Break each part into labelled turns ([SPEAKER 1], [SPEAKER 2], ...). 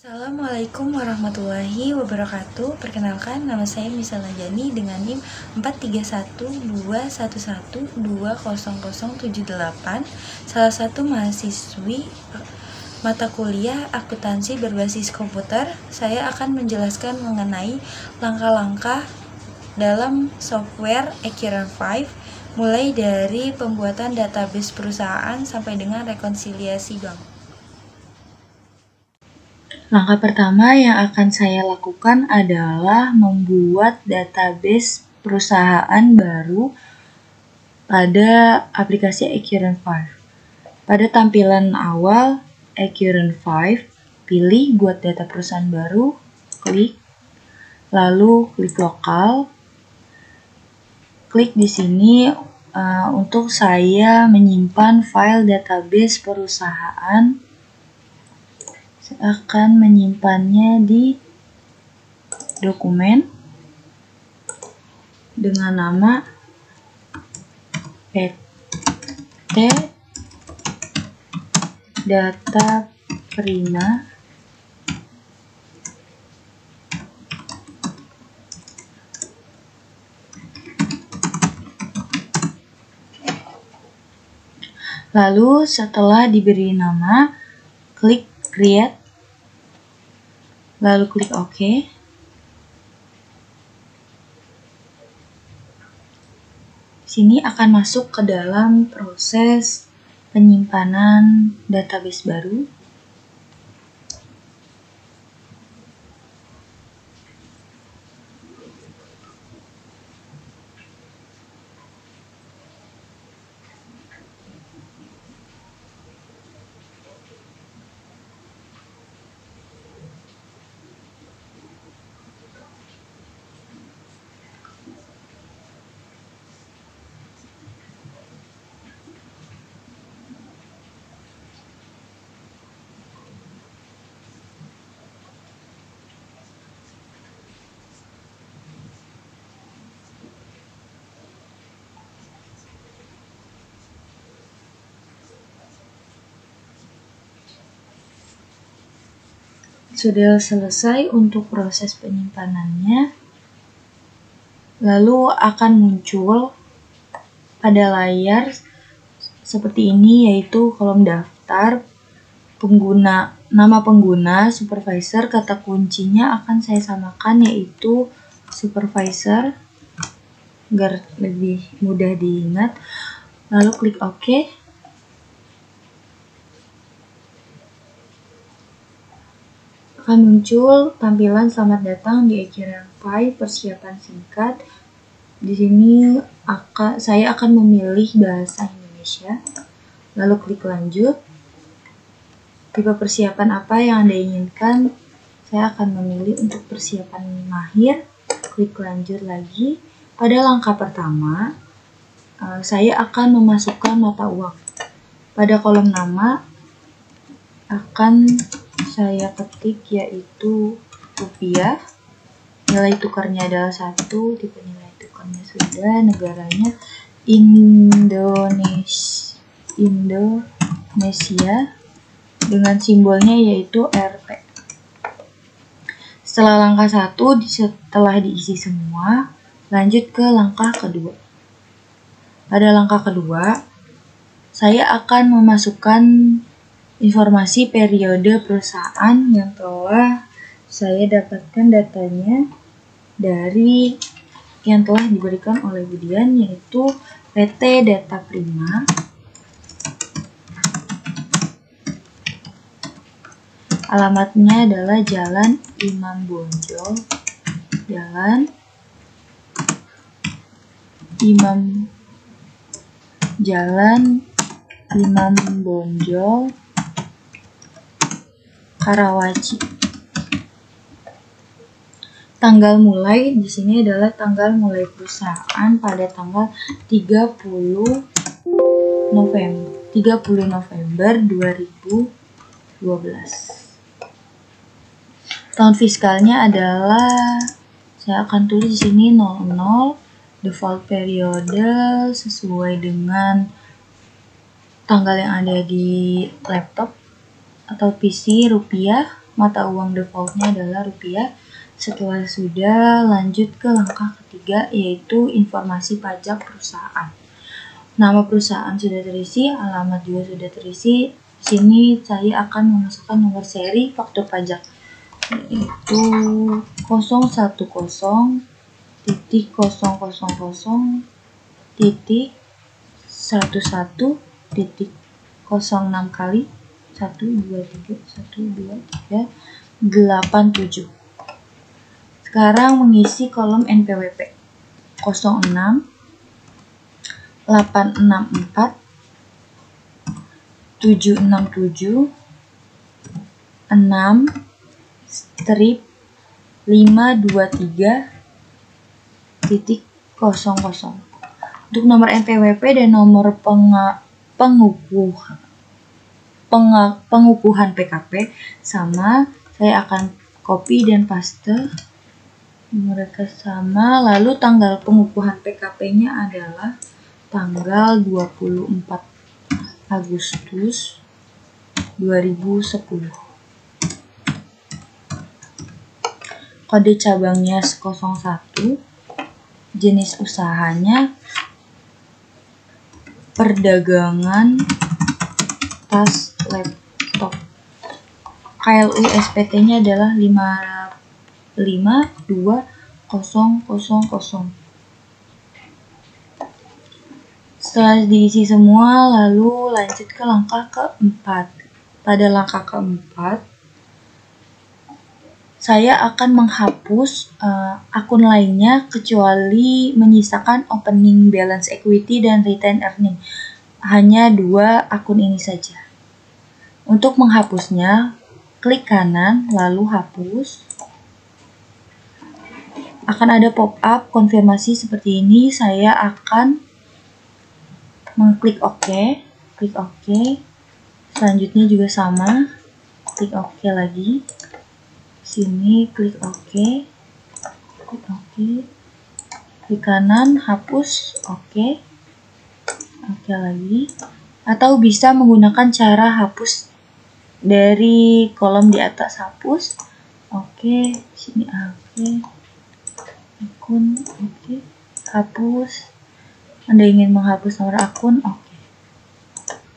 [SPEAKER 1] Assalamualaikum warahmatullahi wabarakatuh. Perkenalkan, nama saya Misa Lanjani dengan NIM 4312111200078. Salah satu mahasiswi mata kuliah akuntansi berbasis komputer. Saya akan menjelaskan mengenai langkah-langkah dalam software Accurant 5, mulai dari pembuatan database perusahaan sampai dengan rekonsiliasi bank. Langkah pertama yang akan saya lakukan adalah membuat database perusahaan baru pada aplikasi Accurant 5. Pada tampilan awal Accurant 5, pilih buat data perusahaan baru, klik, lalu klik lokal. Klik di sini untuk saya menyimpan file database perusahaan. Saya akan menyimpannya di dokumen dengan nama PT Data Prima lalu setelah diberi nama, klik create, lalu klik OK. Sini akan masuk ke dalam proses penyimpanan database baru. Sudah selesai untuk proses penyimpanannya, lalu akan muncul pada layar seperti ini, yaitu kolom daftar, pengguna, nama pengguna, supervisor, kata kuncinya akan saya samakan yaitu supervisor agar lebih mudah diingat. Lalu klik OK. Akan muncul tampilan selamat datang di Accurant 5 persiapan singkat. Di sini saya akan memilih bahasa Indonesia. Lalu klik lanjut. Tipe persiapan apa yang Anda inginkan? Saya akan memilih untuk persiapan mahir. Klik lanjut lagi. Pada langkah pertama, saya akan memasukkan mata uang. Pada kolom nama akan saya ketik yaitu rupiah, nilai tukarnya adalah 1, tipe nilai tukarnya sudah, negaranya Indonesia dengan simbolnya yaitu Rp. Setelah langkah 1, setelah diisi semua, lanjut ke langkah kedua. Pada langkah kedua, saya akan memasukkan informasi periode perusahaan yang telah saya dapatkan datanya dari yang telah diberikan oleh Budian, yaitu PT Data Prima. Alamatnya adalah Jalan Imam Bonjol, Karawaci. Tanggal mulai di sini adalah tanggal mulai perusahaan pada tanggal 30 November 2012. Tahun fiskalnya adalah, saya akan tulis di sini 00, default periode sesuai dengan tanggal yang ada di laptop atau PC rupiah. mata uang defaultnya adalah rupiah. Setelah sudah, lanjut ke langkah ketiga, yaitu informasi pajak perusahaan. Nama perusahaan sudah terisi, alamat juga sudah terisi. Di sini saya akan memasukkan nomor seri faktur pajak, yaitu 010.10.11.06 kali 123 Sekarang mengisi kolom NPWP 06 864 767 6 strip 523.00. Untuk nomor NPWP dan nomor pengukuhan PKP sama, saya akan copy dan paste, mereka sama. Lalu tanggal pengukuhan PKP-nya adalah tanggal 24 Agustus 2010. Kode cabangnya 01, jenis usahanya perdagangan tas laptop. KLU SPT-nya adalah 552.000. Setelah diisi semua, lalu lanjut ke langkah keempat. Pada langkah keempat, saya akan menghapus akun lainnya kecuali menyisakan opening balance equity dan retained earning. Hanya 2 akun ini saja. Untuk menghapusnya, klik kanan lalu hapus. Akan ada pop-up konfirmasi seperti ini. Saya akan mengklik OK, klik OK. Selanjutnya juga sama, klik OK lagi. Sini klik OK, klik OK, klik kanan, hapus, OK, OK lagi. Atau bisa menggunakan cara hapus dari kolom di atas, hapus, OK, sini OK, akun, OK, hapus. Anda ingin menghapus nomor akun, OK.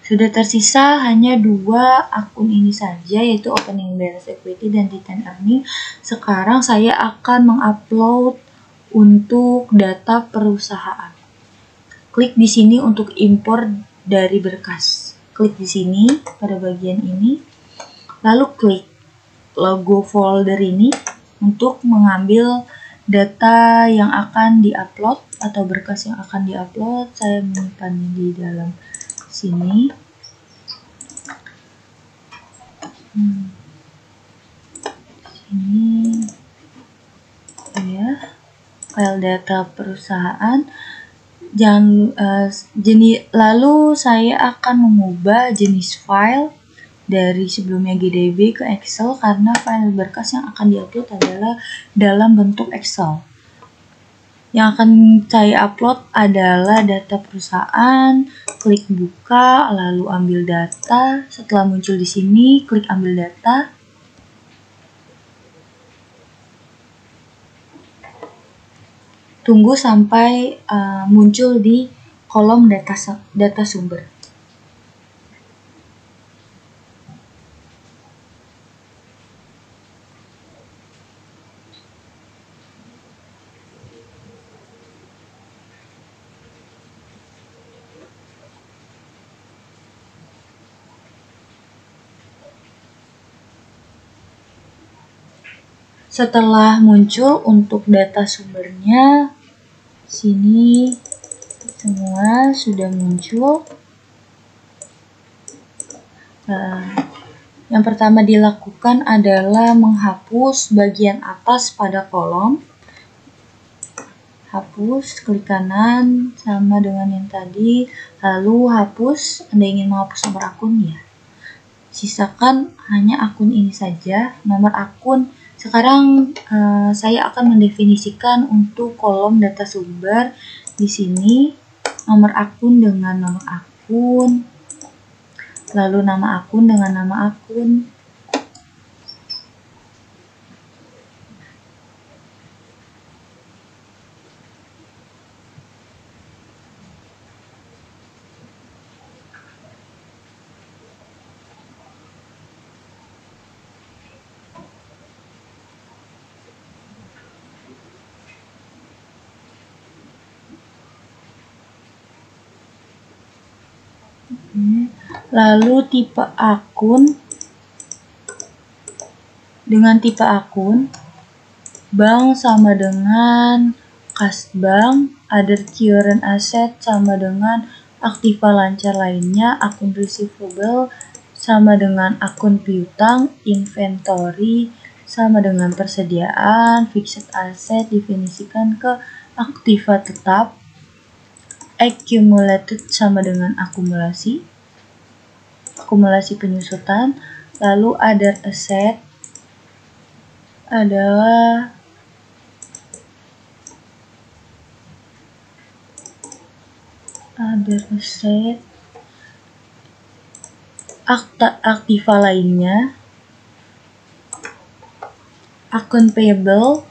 [SPEAKER 1] Sudah tersisa hanya 2 akun ini saja, yaitu opening balance equity dan retained earning. Sekarang saya akan mengupload untuk data perusahaan. Klik di sini untuk impor dari berkas. Klik di sini pada bagian ini. Lalu klik logo folder ini untuk mengambil data yang akan diupload atau berkas yang akan diupload. Saya menyimpannya di dalam sini. Sini ya, file data perusahaan. Lalu saya akan mengubah jenis file dari sebelumnya GDB ke Excel karena file berkas yang akan diupload adalah dalam bentuk Excel. Yang akan saya upload adalah data perusahaan. Klik buka, lalu ambil data. Setelah muncul di sini, klik ambil data. Tunggu sampai muncul di kolom data sumber. Setelah muncul untuk data sumbernya, sini semua sudah muncul. Yang pertama dilakukan adalah menghapus bagian atas pada kolom. Hapus, klik kanan, sama dengan yang tadi. Lalu hapus, Anda ingin menghapus nomor akun ya. Sisakan hanya akun ini saja, nomor akun. Sekarang saya akan mendefinisikan untuk kolom data sumber. Di sini nomor akun dengan nomor akun, lalu nama akun dengan nama akun, Lalu tipe akun, dengan tipe akun, bank sama dengan kas bank, other current asset sama dengan aktiva lancar lainnya, akun receivable sama dengan akun piutang, inventory sama dengan persediaan, fixed asset definisikan ke aktiva tetap, accumulated sama dengan akumulasi penyusutan, lalu other asset adalah aktiva lainnya, akun payable,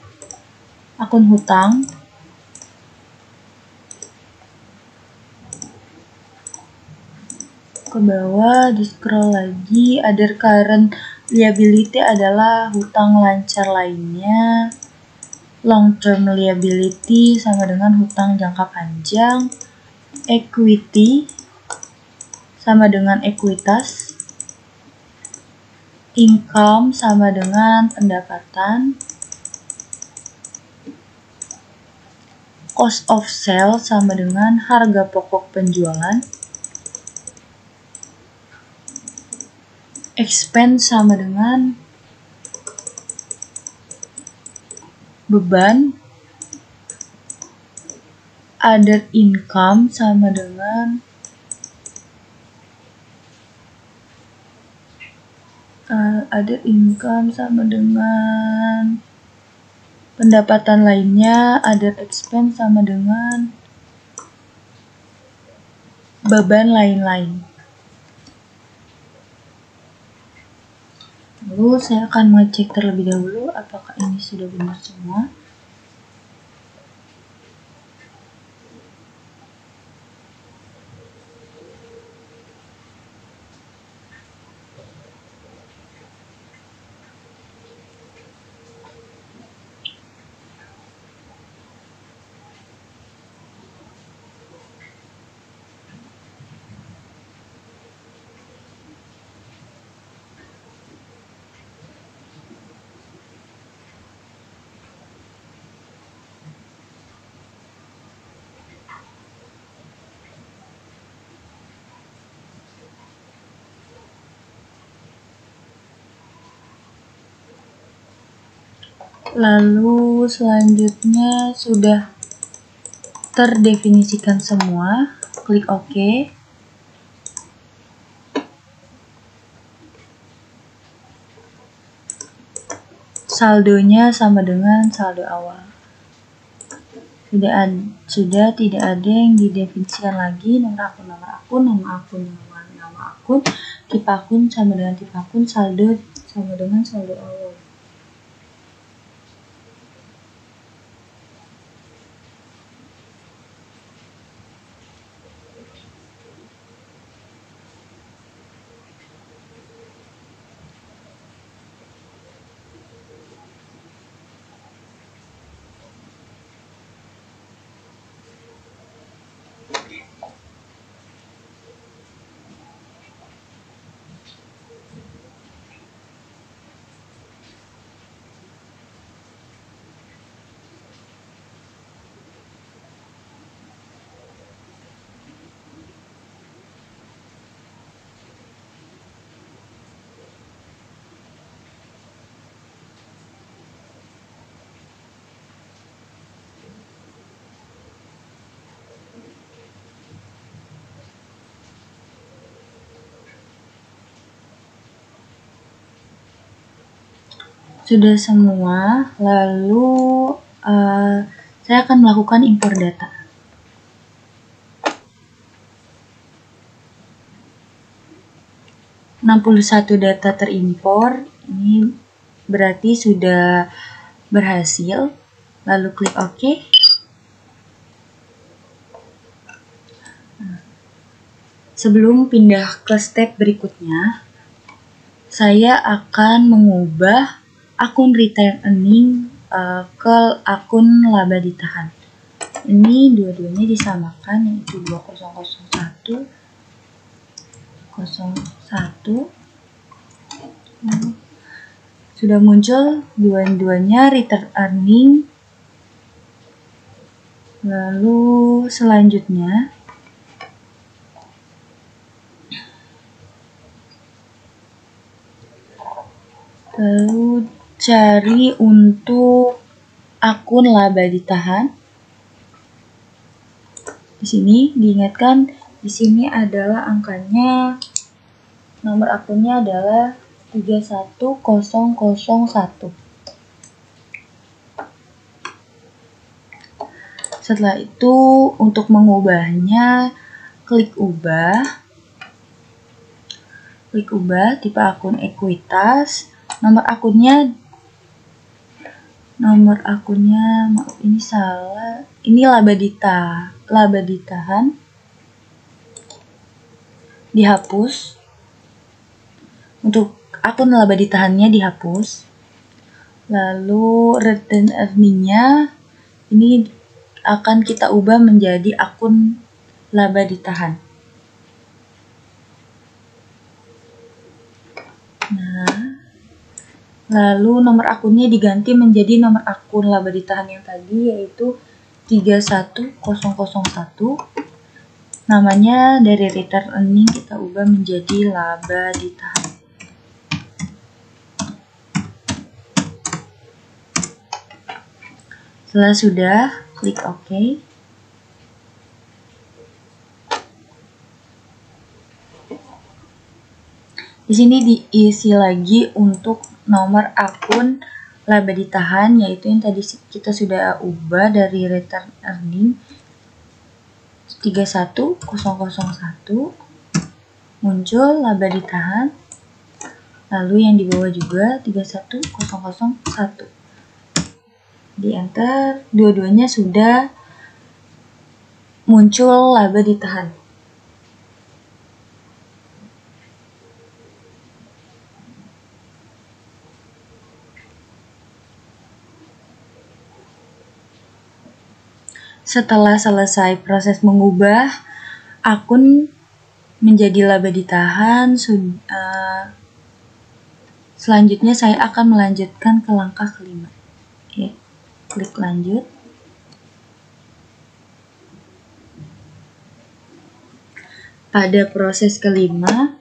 [SPEAKER 1] akun hutang, ke bawah di scroll lagi, other current liability adalah hutang lancar lainnya, long term liability sama dengan hutang jangka panjang, equity sama dengan ekuitas, income sama dengan pendapatan, cost of sale sama dengan harga pokok penjualan, expense sama dengan beban, other income sama dengan pendapatan lainnya, other expense sama dengan beban lain-lain. Lalu saya akan mengecek terlebih dahulu apakah ini sudah benar semua. Lalu selanjutnya sudah terdefinisikan semua, klik OK. Saldonya sama dengan saldo awal. Sudah tidak ada yang didefinisikan lagi, nama akun, tipe akun sama dengan tipe akun, saldo sama dengan saldo awal. Sudah semua, lalu saya akan melakukan impor data. "61 data terimpor, ini berarti sudah berhasil. Lalu klik OK. Sebelum pindah ke step berikutnya, saya akan mengubah akun retain earning ke akun laba ditahan. Ini dua-duanya disamakan, yaitu 2001 Sudah muncul dua-duanya return earning. Lalu selanjutnya cari untuk akun laba ditahan. Di sini diingatkan, di sini adalah angkanya, nomor akunnya adalah 31001. Setelah itu untuk mengubahnya, klik ubah tipe akun ekuitas, nomor akunnya maaf ini salah, ini laba ditahan, dihapus. Untuk akun laba ditahannya dihapus. Lalu return earning-nya ini akan kita ubah menjadi akun laba ditahan. Nah, lalu nomor akunnya diganti menjadi nomor akun laba ditahan yang tadi, yaitu 31001. Namanya dari return earning kita ubah menjadi laba ditahan. Setelah sudah, klik OK. Di sini diisi lagi untuk nomor akun laba ditahan, yaitu yang tadi kita sudah ubah dari return earning 31001. Muncul laba ditahan. Lalu yang di bawah juga 31001. Di enter, dua-duanya sudah muncul laba ditahan. Setelah selesai proses mengubah akun menjadi laba ditahan, selanjutnya saya akan melanjutkan ke langkah kelima. Oke. Klik lanjut. Pada proses kelima,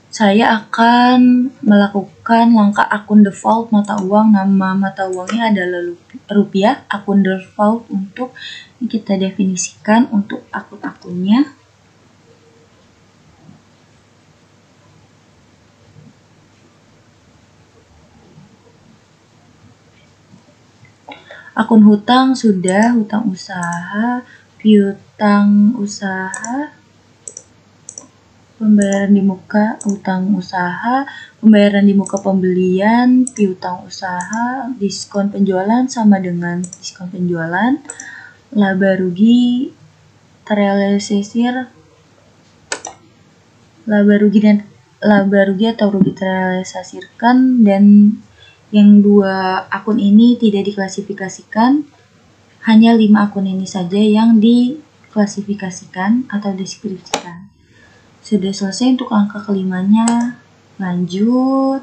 [SPEAKER 1] saya akan melakukan langkah akun default mata uang. Nama mata uangnya adalah rupiah. Akun default untuk kita definisikan untuk akun-akunnya. Akun hutang sudah, hutang usaha, piutang usaha, pembayaran di muka hutang usaha, pembayaran di muka pembelian, piutang usaha, diskon penjualan sama dengan diskon penjualan, laba rugi terrealisir, laba rugi atau rugi terrealisasikan, dan yang dua akun ini tidak diklasifikasikan. Hanya 5 akun ini saja yang diklasifikasikan atau deskripsikan. Sudah selesai untuk angka kelimanya. Lanjut.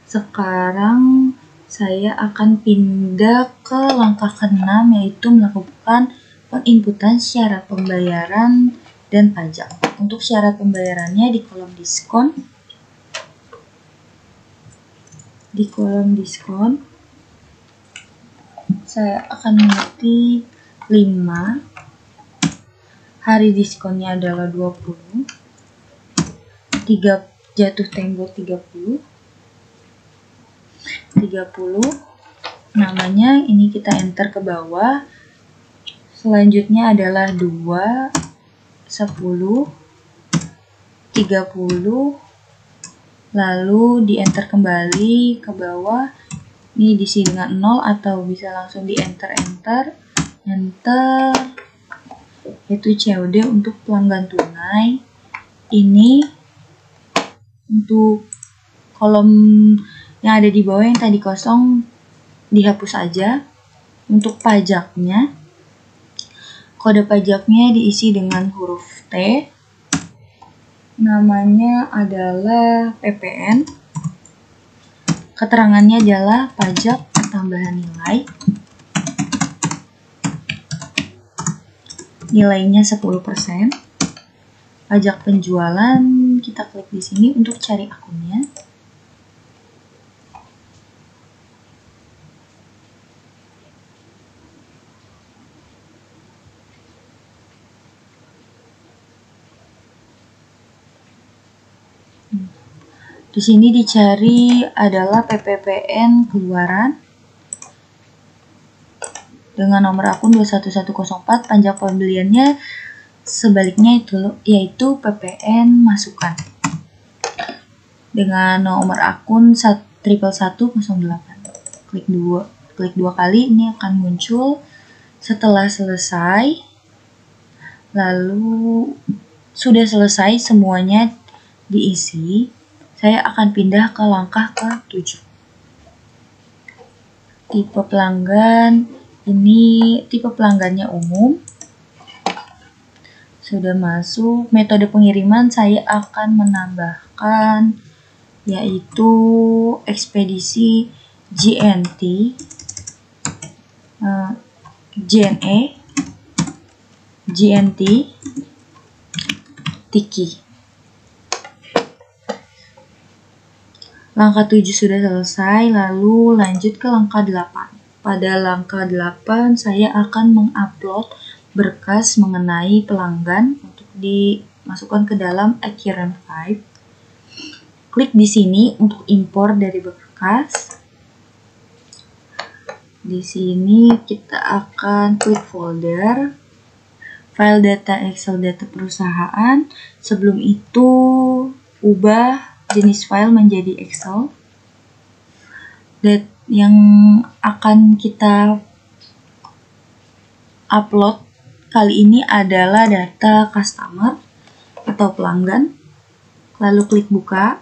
[SPEAKER 1] Sekarang saya akan pindah ke langkah ke-6, yaitu melakukan penginputan syarat pembayaran dan pajak. Untuk syarat pembayarannya di kolom diskon. Di kolom diskon, saya akan mengetik 5. Hari diskonnya adalah 20. Jatuh tempo 30. Namanya ini kita enter ke bawah. Selanjutnya adalah 2, 10, 30. Lalu di enter kembali ke bawah. Ini diisi dengan 0 atau bisa langsung di enter. Itu COD untuk pelanggan tunai. Ini untuk kolom yang ada di bawah yang tadi kosong dihapus aja. Untuk pajaknya, Kode pajaknya diisi dengan huruf T. Namanya adalah PPN. Keterangannya adalah pajak tambahan nilai. Nilainya 10%. Pajak penjualan, kita klik di sini untuk cari akunnya. Di sini dicari adalah PPPN keluaran dengan nomor akun 21104, pajak pembeliannya sebaliknya yaitu PPN masukan dengan nomor akun 11108. Klik dua kali, ini akan muncul. Setelah selesai, lalu sudah selesai semuanya diisi, saya akan pindah ke langkah ke-7. Tipe pelanggan, ini tipe pelanggannya umum. Sudah masuk. Metode pengiriman saya akan menambahkan yaitu ekspedisi JNE, JNT, Tiki. Langkah 7 sudah selesai, lalu lanjut ke langkah 8. Pada langkah 8, saya akan mengupload berkas mengenai pelanggan untuk dimasukkan ke dalam Accurate File. Klik di sini untuk impor dari berkas. Di sini kita akan klik folder, file data Excel data perusahaan. Sebelum itu, ubah jenis file menjadi Excel. Yang akan kita upload kali ini adalah data customer atau pelanggan. Lalu klik buka,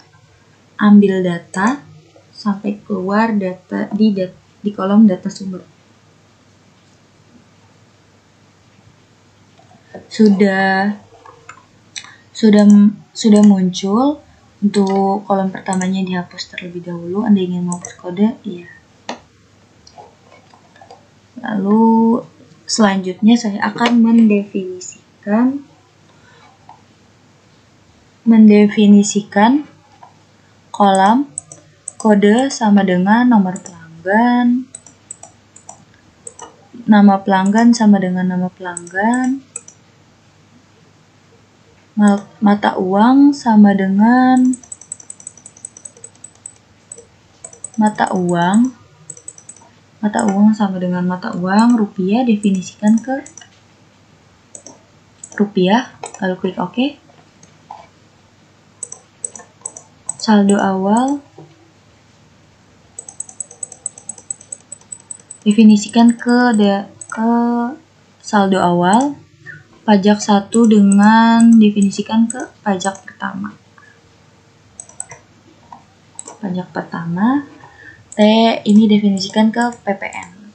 [SPEAKER 1] ambil data sampai keluar data di kolom data sumber. Sudah muncul. Untuk kolom pertamanya dihapus terlebih dahulu. Anda ingin menghapus kode? Iya. Lalu selanjutnya saya akan mendefinisikan kolom kode sama dengan nomor pelanggan, nama pelanggan sama dengan nama pelanggan, mata uang sama dengan mata uang sama dengan mata uang, rupiah definisikan ke rupiah, lalu klik OK. Saldo awal definisikan ke saldo awal. Pajak 1 dengan definisikan ke pajak pertama. Pajak pertama. T ini definisikan ke PPN.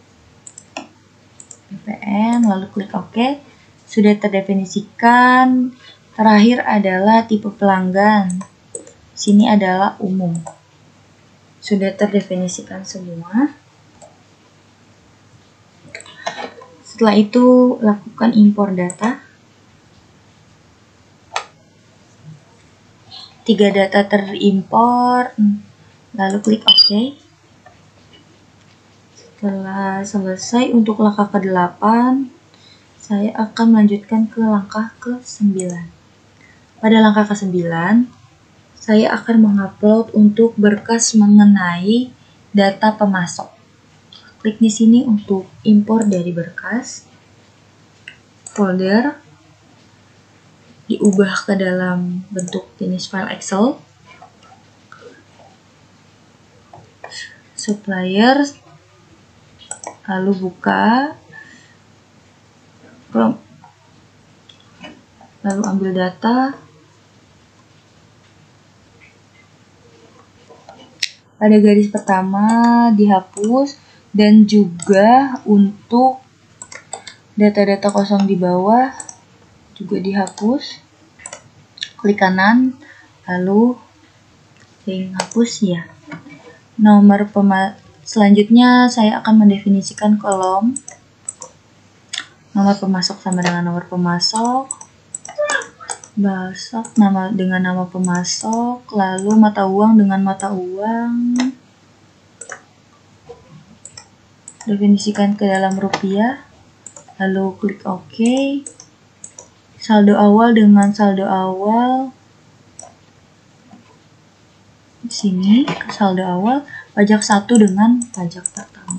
[SPEAKER 1] Lalu klik OK. Sudah terdefinisikan. Terakhir adalah tipe pelanggan. Sini adalah umum. Sudah terdefinisikan semua. Setelah itu, lakukan impor data. 3 data terimpor, lalu klik OK. Setelah selesai untuk langkah ke-8, saya akan melanjutkan ke langkah ke-9. Pada langkah ke-9, saya akan mengupload untuk berkas mengenai data pemasok. Klik di sini untuk impor dari berkas. Folder diubah ke dalam bentuk jenis file Excel. Supplier, lalu buka, lalu ambil data. Pada garis pertama dihapus. Dan juga untuk Data-data kosong di bawah juga dihapus. Klik kanan, lalu klik hapus ya. Selanjutnya saya akan mendefinisikan kolom. Nomor pemasok sama dengan nomor pemasok. Nama dengan nama pemasok, lalu mata uang dengan mata uang. Definisikan ke dalam rupiah, lalu klik OK. Saldo awal dengan saldo awal. Di sini saldo awal, pajak 1 dengan pajak pertama.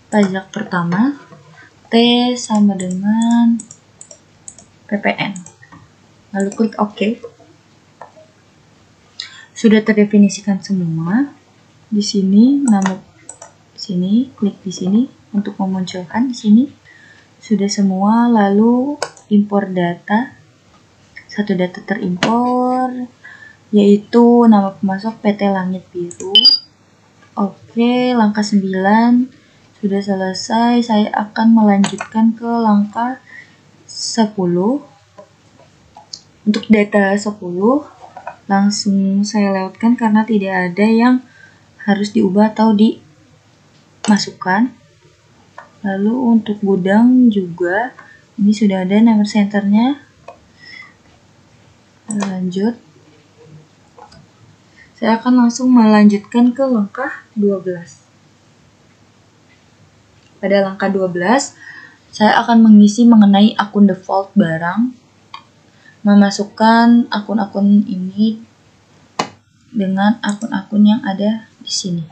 [SPEAKER 1] Pajak pertama T sama dengan PPN. Lalu klik OK. Sudah terdefinisikan semua. Di sini klik di sini untuk memunculkan di sini. Sudah semua, lalu impor data. Satu data terimpor yaitu nama pemasok PT Langit Biru. Oke, langkah 9 sudah selesai. Saya akan melanjutkan ke langkah 10. Untuk data 10 langsung saya lewatkan karena tidak ada yang harus diubah atau dimasukkan. Lalu untuk gudang juga ini sudah ada nomor senternya. Lanjut. Saya akan langsung melanjutkan ke langkah 12. Pada langkah 12, saya akan mengisi mengenai akun default barang, memasukkan akun-akun ini dengan akun-akun yang ada di sini.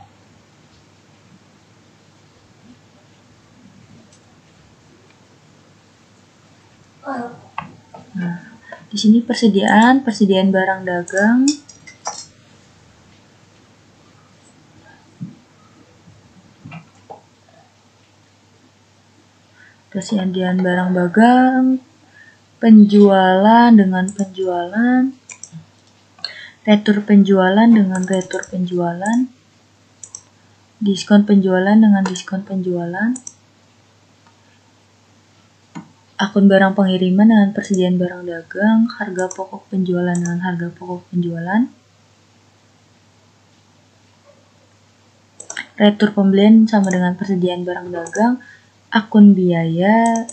[SPEAKER 1] Nah, di sini persediaan barang dagang. Persediaan barang dagang, penjualan dengan penjualan, retur penjualan dengan retur penjualan, diskon penjualan dengan diskon penjualan, akun barang pengiriman dengan persediaan barang dagang, harga pokok penjualan dengan harga pokok penjualan, retur pembelian sama dengan persediaan barang dagang, akun biaya,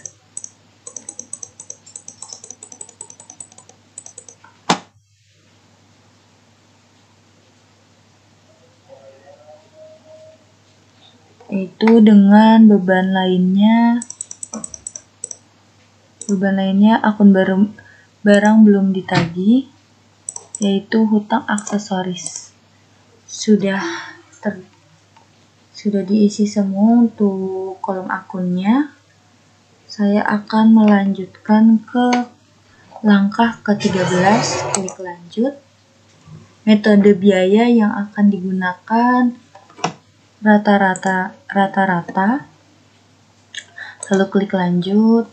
[SPEAKER 1] itu dengan beban lainnya akun barang belum ditagih, yaitu hutang aksesoris. Sudah diisi semua untuk kolom akunnya. Saya akan melanjutkan ke langkah ke-13, klik lanjut. Metode biaya yang akan digunakan rata-rata, lalu klik lanjut.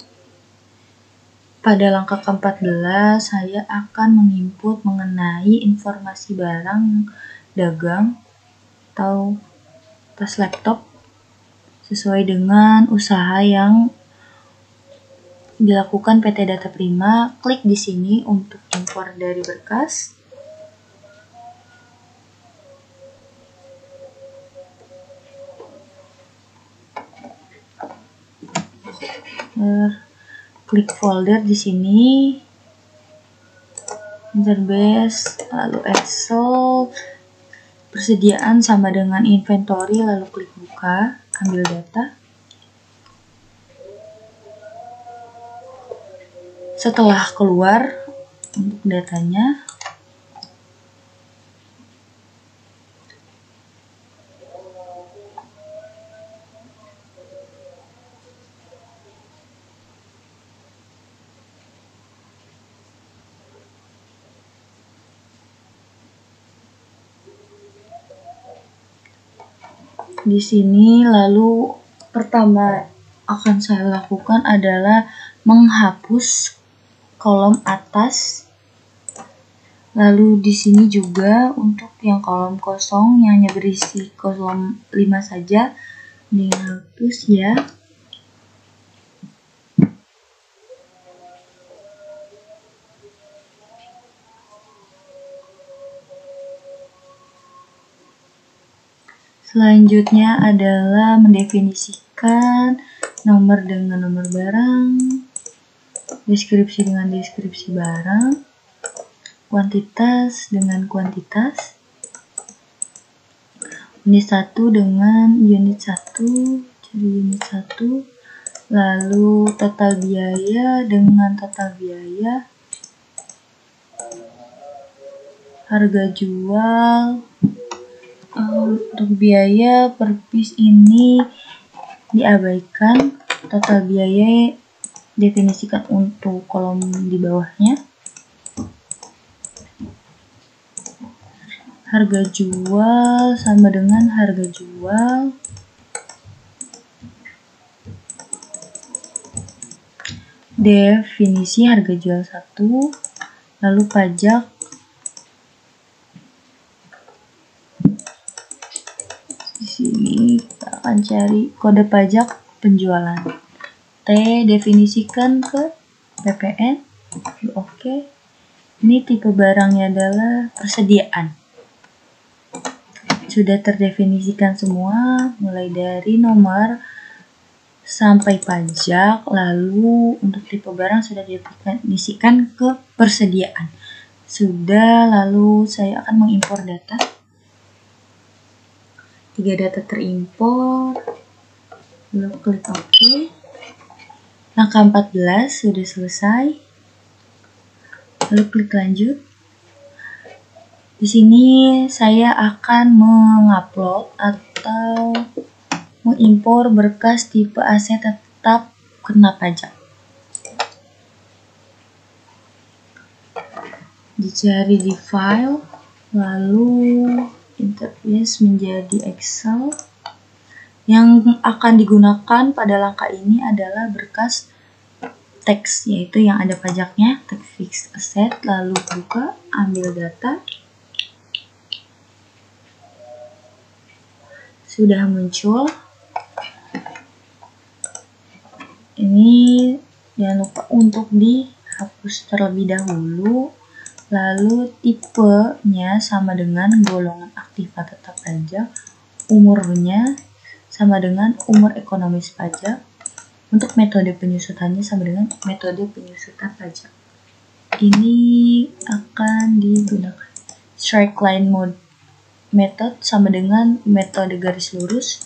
[SPEAKER 1] Pada langkah ke-14, saya akan menginput mengenai informasi barang dagang atau tas laptop sesuai dengan usaha yang dilakukan PT Data Prima. Klik di sini untuk impor dari berkas. Klik folder di sini, database, lalu Excel, persediaan sama dengan inventory, lalu klik buka, ambil data. Setelah keluar untuk datanya, di sini lalu pertama akan saya lakukan adalah menghapus kolom atas Lalu di sini juga untuk yang kolom kosong yang hanya berisi kolom 5 saja dihapus ya. Selanjutnya adalah mendefinisikan nomor dengan nomor barang, deskripsi dengan deskripsi barang, kuantitas dengan kuantitas, unit 1 dengan unit 1, cari unit 1, lalu total biaya dengan total biaya, harga jual. Untuk biaya per piece ini diabaikan, total biaya definisikan untuk kolom di bawahnya. Harga jual sama dengan harga jual. Definisi harga jual 1, lalu pajak. Di sini kita akan cari kode pajak penjualan. T definisikan ke PPN. Oke. Ini tipe barangnya adalah persediaan. Sudah terdefinisikan semua, mulai dari nomor sampai pajak. Lalu untuk tipe barang sudah didefinisikan ke persediaan. Sudah, lalu saya akan mengimpor data. 3 data terimpor, lalu klik OK. Langkah 14 sudah selesai, lalu klik lanjut. Di sini saya akan mengupload atau mengimpor berkas tipe aset tetap kena pajak. Dicari di file, lalu interface menjadi Excel. Yang akan digunakan pada langkah ini adalah berkas teks, yaitu yang ada pajaknya, teks fixed asset. Lalu buka, ambil data. Sudah muncul. Ini jangan lupa untuk dihapus terlebih dahulu. Lalu tipenya sama dengan golongan aktiva tetap pajak, umurnya sama dengan umur ekonomis pajak. Untuk metode penyusutannya sama dengan metode penyusutan pajak. Ini akan digunakan straight line mode method sama dengan metode garis lurus.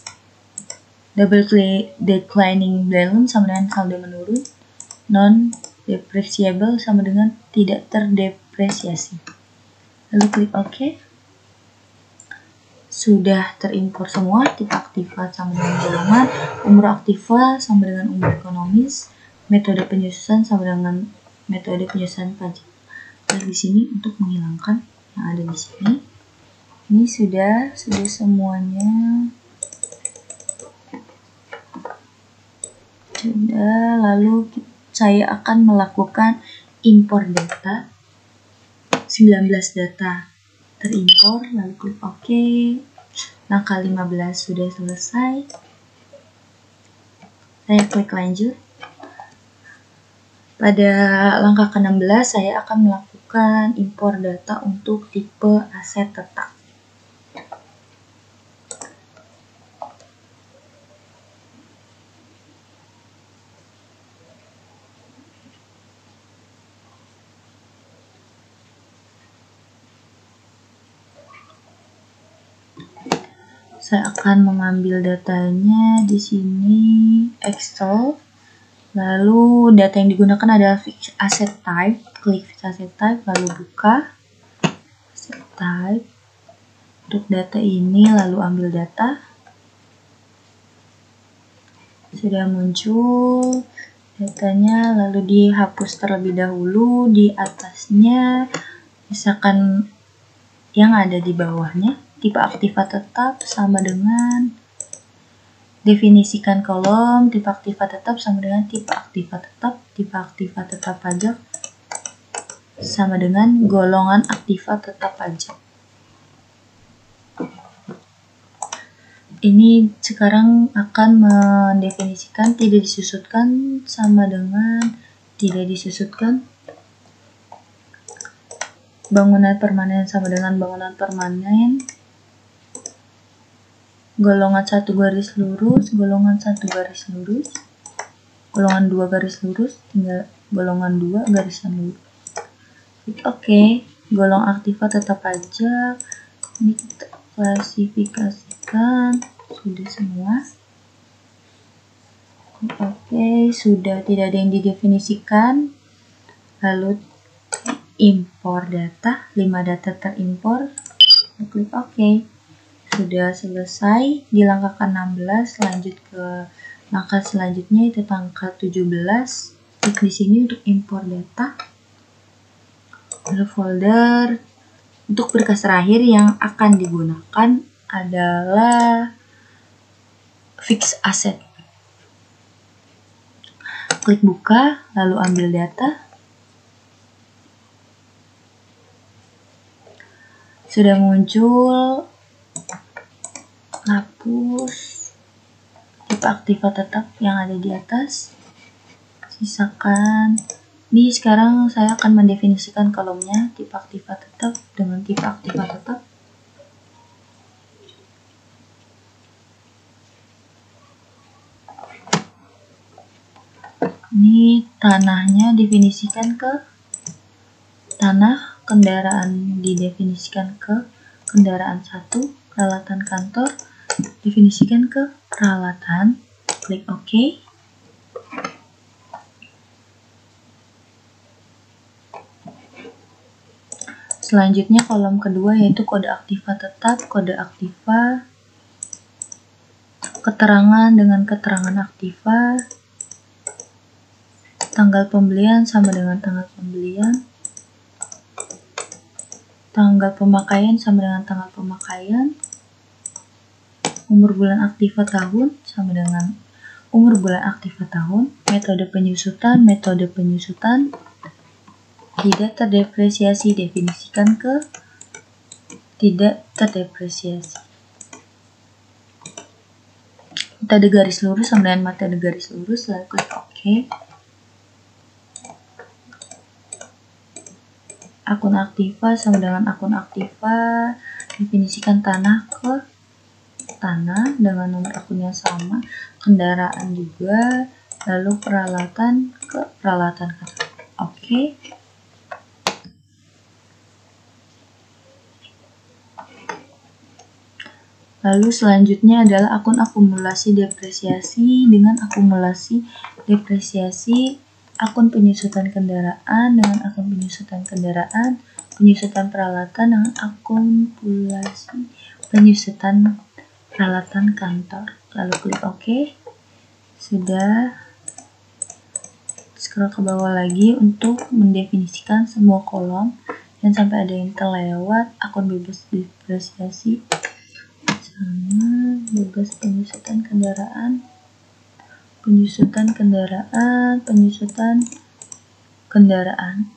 [SPEAKER 1] Double declining balance sama dengan saldo menurun. Non depreciable sama dengan tidak terdepresiasi. Lalu klik OK. Sudah terimpor semua, tipe aktiva sama dengan golongan, umur aktiva sama dengan umur ekonomis, metode penyusutan sama dengan metode penyusutan pajak. Dan di sini untuk menghilangkan yang ada di sini. Ini sudah semuanya. Sudah, lalu saya akan melakukan impor data. 19 data terimpor, lalu klik OK. Langkah 15 sudah selesai. Saya klik lanjut. Pada langkah ke-16 saya akan melakukan impor data untuk tipe aset tetap. Saya akan mengambil datanya di sini Excel. Lalu data yang digunakan adalah fixed asset type. Klik fixed asset type lalu buka asset type. Untuk data ini lalu ambil data. Sudah muncul datanya, lalu dihapus terlebih dahulu di atasnya. Misalkan yang ada di bawahnya. Tipe aktiva tetap sama dengan definisikan kolom, tipe aktiva tetap sama dengan tipe aktiva tetap pajak. sama dengan golongan aktiva tetap pajak. Ini sekarang akan mendefinisikan tidak disusutkan sama dengan tidak disusutkan. Bangunan permanen sama dengan bangunan permanen. Golongan 1 garis lurus, golongan 1 garis lurus, golongan 2 garis lurus, tinggal golongan 2 garisan lurus. Oke, golongan aktiva tetap pajak. Ini kita klasifikasikan. Sudah semua. Oke, sudah tidak ada yang didefinisikan. Lalu impor data, 5 data terimpor. Klik OK. Sudah selesai di langkah ke-16, lanjut ke langkah selanjutnya itu langkah 17. Klik di sini untuk impor data. Lalu folder. Untuk berkas terakhir yang akan digunakan adalah fix asset. Klik buka, lalu ambil data. Sudah muncul, hapus tipe aktiva tetap yang ada di atas. Sisakan. Ini sekarang saya akan mendefinisikan kolomnya tipe aktiva tetap dengan tipe aktiva tetap. Ini tanahnya definisikan ke tanah, kendaraan didefinisikan ke kendaraan 1, peralatan kantor definisikan ke peralatan. Klik OK. Selanjutnya kolom kedua yaitu kode aktiva tetap, kode aktiva, keterangan dengan keterangan aktiva, tanggal pembelian sama dengan tanggal pembelian, tanggal pemakaian sama dengan tanggal pemakaian, umur bulan aktiva tahun sama dengan umur bulan aktiva tahun, metode penyusutan, tidak terdepresiasi definisikan ke tidak terdepresiasi. Metode garis lurus sama dengan metode garis lurus, lalu klik OK. Akun aktiva sama dengan akun aktiva, definisikan tanah ke tanah dengan nomor akunnya sama, kendaraan juga, lalu peralatan ke peralatan kantor. Oke. Lalu selanjutnya adalah akun akumulasi depresiasi dengan akumulasi depresiasi, akun penyusutan kendaraan dengan akun penyusutan kendaraan, penyusutan peralatan dengan akumulasi penyusutan peralatan kantor. Lalu klik OK. Sudah. Scroll ke bawah lagi untuk mendefinisikan semua kolom dan sampai ada yang terlewat. Akun bebas depresiasi sama bebas penyusutan kendaraan, penyusutan kendaraan, penyusutan kendaraan,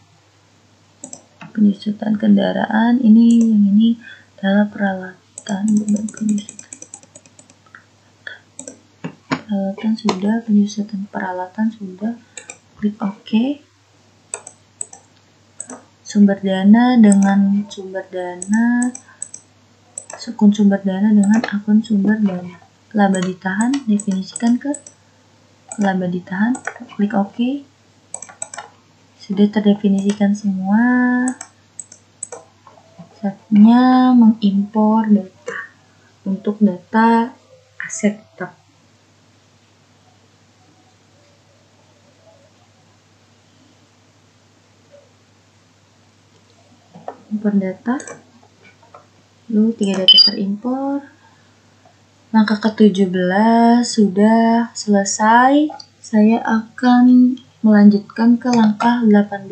[SPEAKER 1] penyusutan kendaraan. Ini yang ini adalah peralatan, beban penyusutan peralatan sudah, penyusutan peralatan sudah. Klik OK. Sumber dana dengan sumber dana, akun sumber dana dengan akun sumber dana. Laba ditahan definisikan ke laba ditahan. Klik OK. Sudah terdefinisikan semua. Saatnya mengimpor data untuk data aset tetap. Impor data. Lalu 3 data terimpor. Langkah ke-17 sudah selesai. Saya akan melanjutkan ke langkah 18.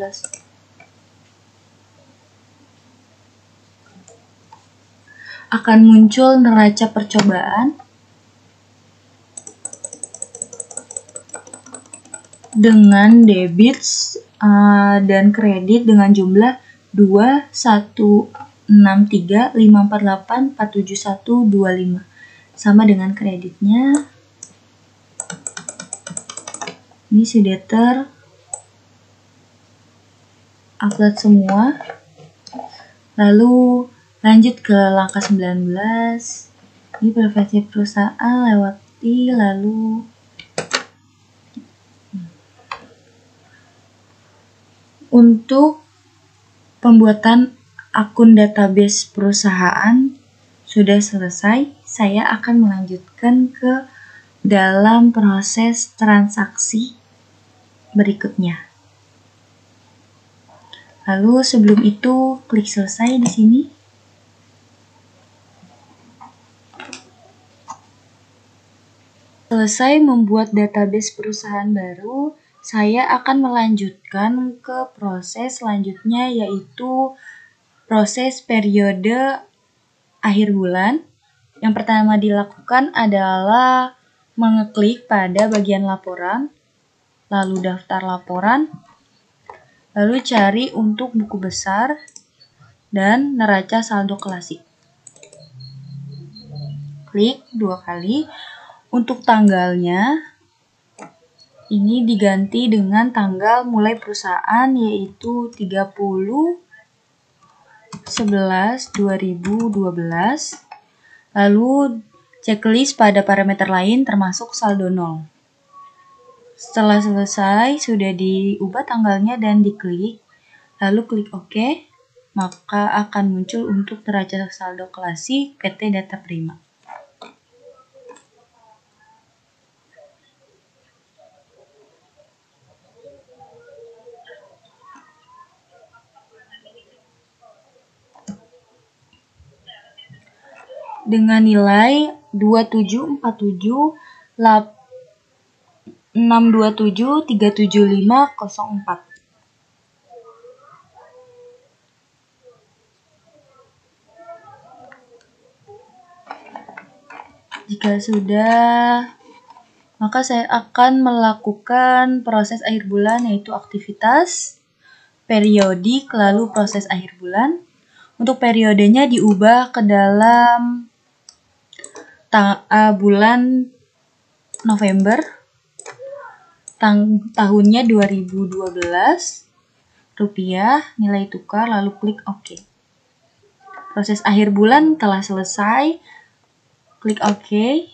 [SPEAKER 1] Akan muncul neraca percobaan dengan debit dan kredit dengan jumlah 2.163.548.47125 sama dengan kreditnya. Ini sudah upload semua. Lalu lanjut ke langkah 19. Ini preferensi perusahaan, lewati, lalu untuk pembuatan akun database perusahaan sudah selesai. Saya akan melanjutkan ke dalam proses transaksi berikutnya. Lalu sebelum itu klik selesai di sini. Selesai membuat database perusahaan baru, saya akan melanjutkan ke proses selanjutnya, yaitu proses periode akhir bulan. Yang pertama dilakukan adalah mengeklik pada bagian laporan, lalu daftar laporan, lalu cari untuk buku besar dan neraca saldo klasik. Klik 2 kali. Untuk tanggalnya, ini diganti dengan tanggal mulai perusahaan, yaitu 30/11/2012. Lalu checklist pada parameter lain termasuk saldo 0. Setelah selesai, sudah diubah tanggalnya dan diklik, lalu klik OK, maka akan muncul untuk neraca saldo klasik PT Data Prima. Dengan nilai 2747.627.37504. Jika sudah, maka saya akan melakukan proses akhir bulan, yaitu aktivitas, periodik, lalu proses akhir bulan. Untuk periodenya diubah ke dalam bulan November, tahunnya 2012, rupiah, nilai tukar, lalu klik OK. Proses akhir bulan telah selesai, klik OK.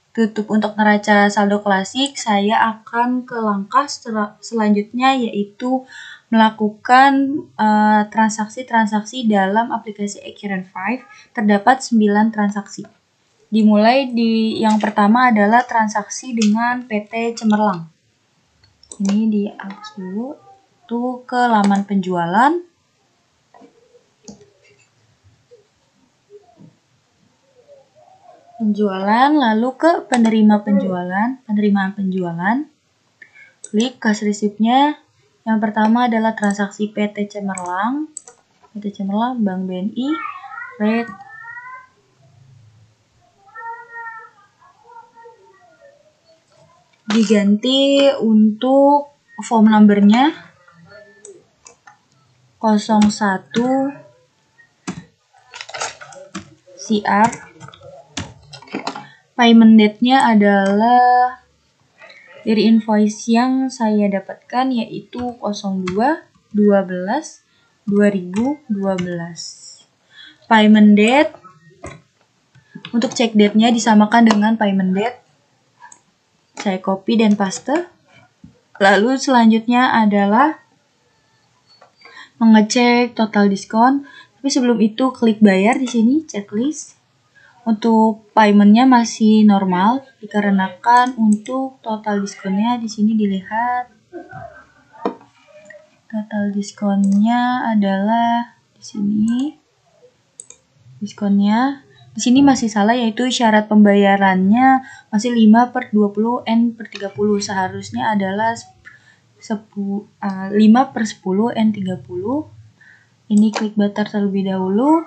[SPEAKER 1] Tutup untuk neraca saldo klasik. Saya akan ke langkah selanjutnya, yaitu melakukan transaksi-transaksi dalam aplikasi eCurrent 5. Terdapat 9 transaksi. Dimulai yang pertama adalah transaksi dengan PT Cemerlang. Ini dihapus dulu. Tuh ke laman penjualan. Lalu ke penerimaan penjualan. Klik cash receipt-nya. Yang pertama adalah transaksi PT Cemerlang, Bank BNI, rate diganti untuk form number-nya 01 CR. Payment date-nya adalah dari invoice yang saya dapatkan, yaitu 02/12/2012. Payment date, untuk check date-nya disamakan dengan payment date. Saya copy dan paste. Lalu selanjutnya adalah mengecek total diskon. Tapi sebelum itu klik bayar di sini, checklist. Untuk paymentnya masih normal, dikarenakan untuk total diskonnya di sini dilihat. Total diskonnya adalah di sini. Diskonnya di sini masih salah, yaitu syarat pembayarannya masih 5/20 N/30. Seharusnya adalah 5/10 N/30. Ini klik bayar terlebih dahulu.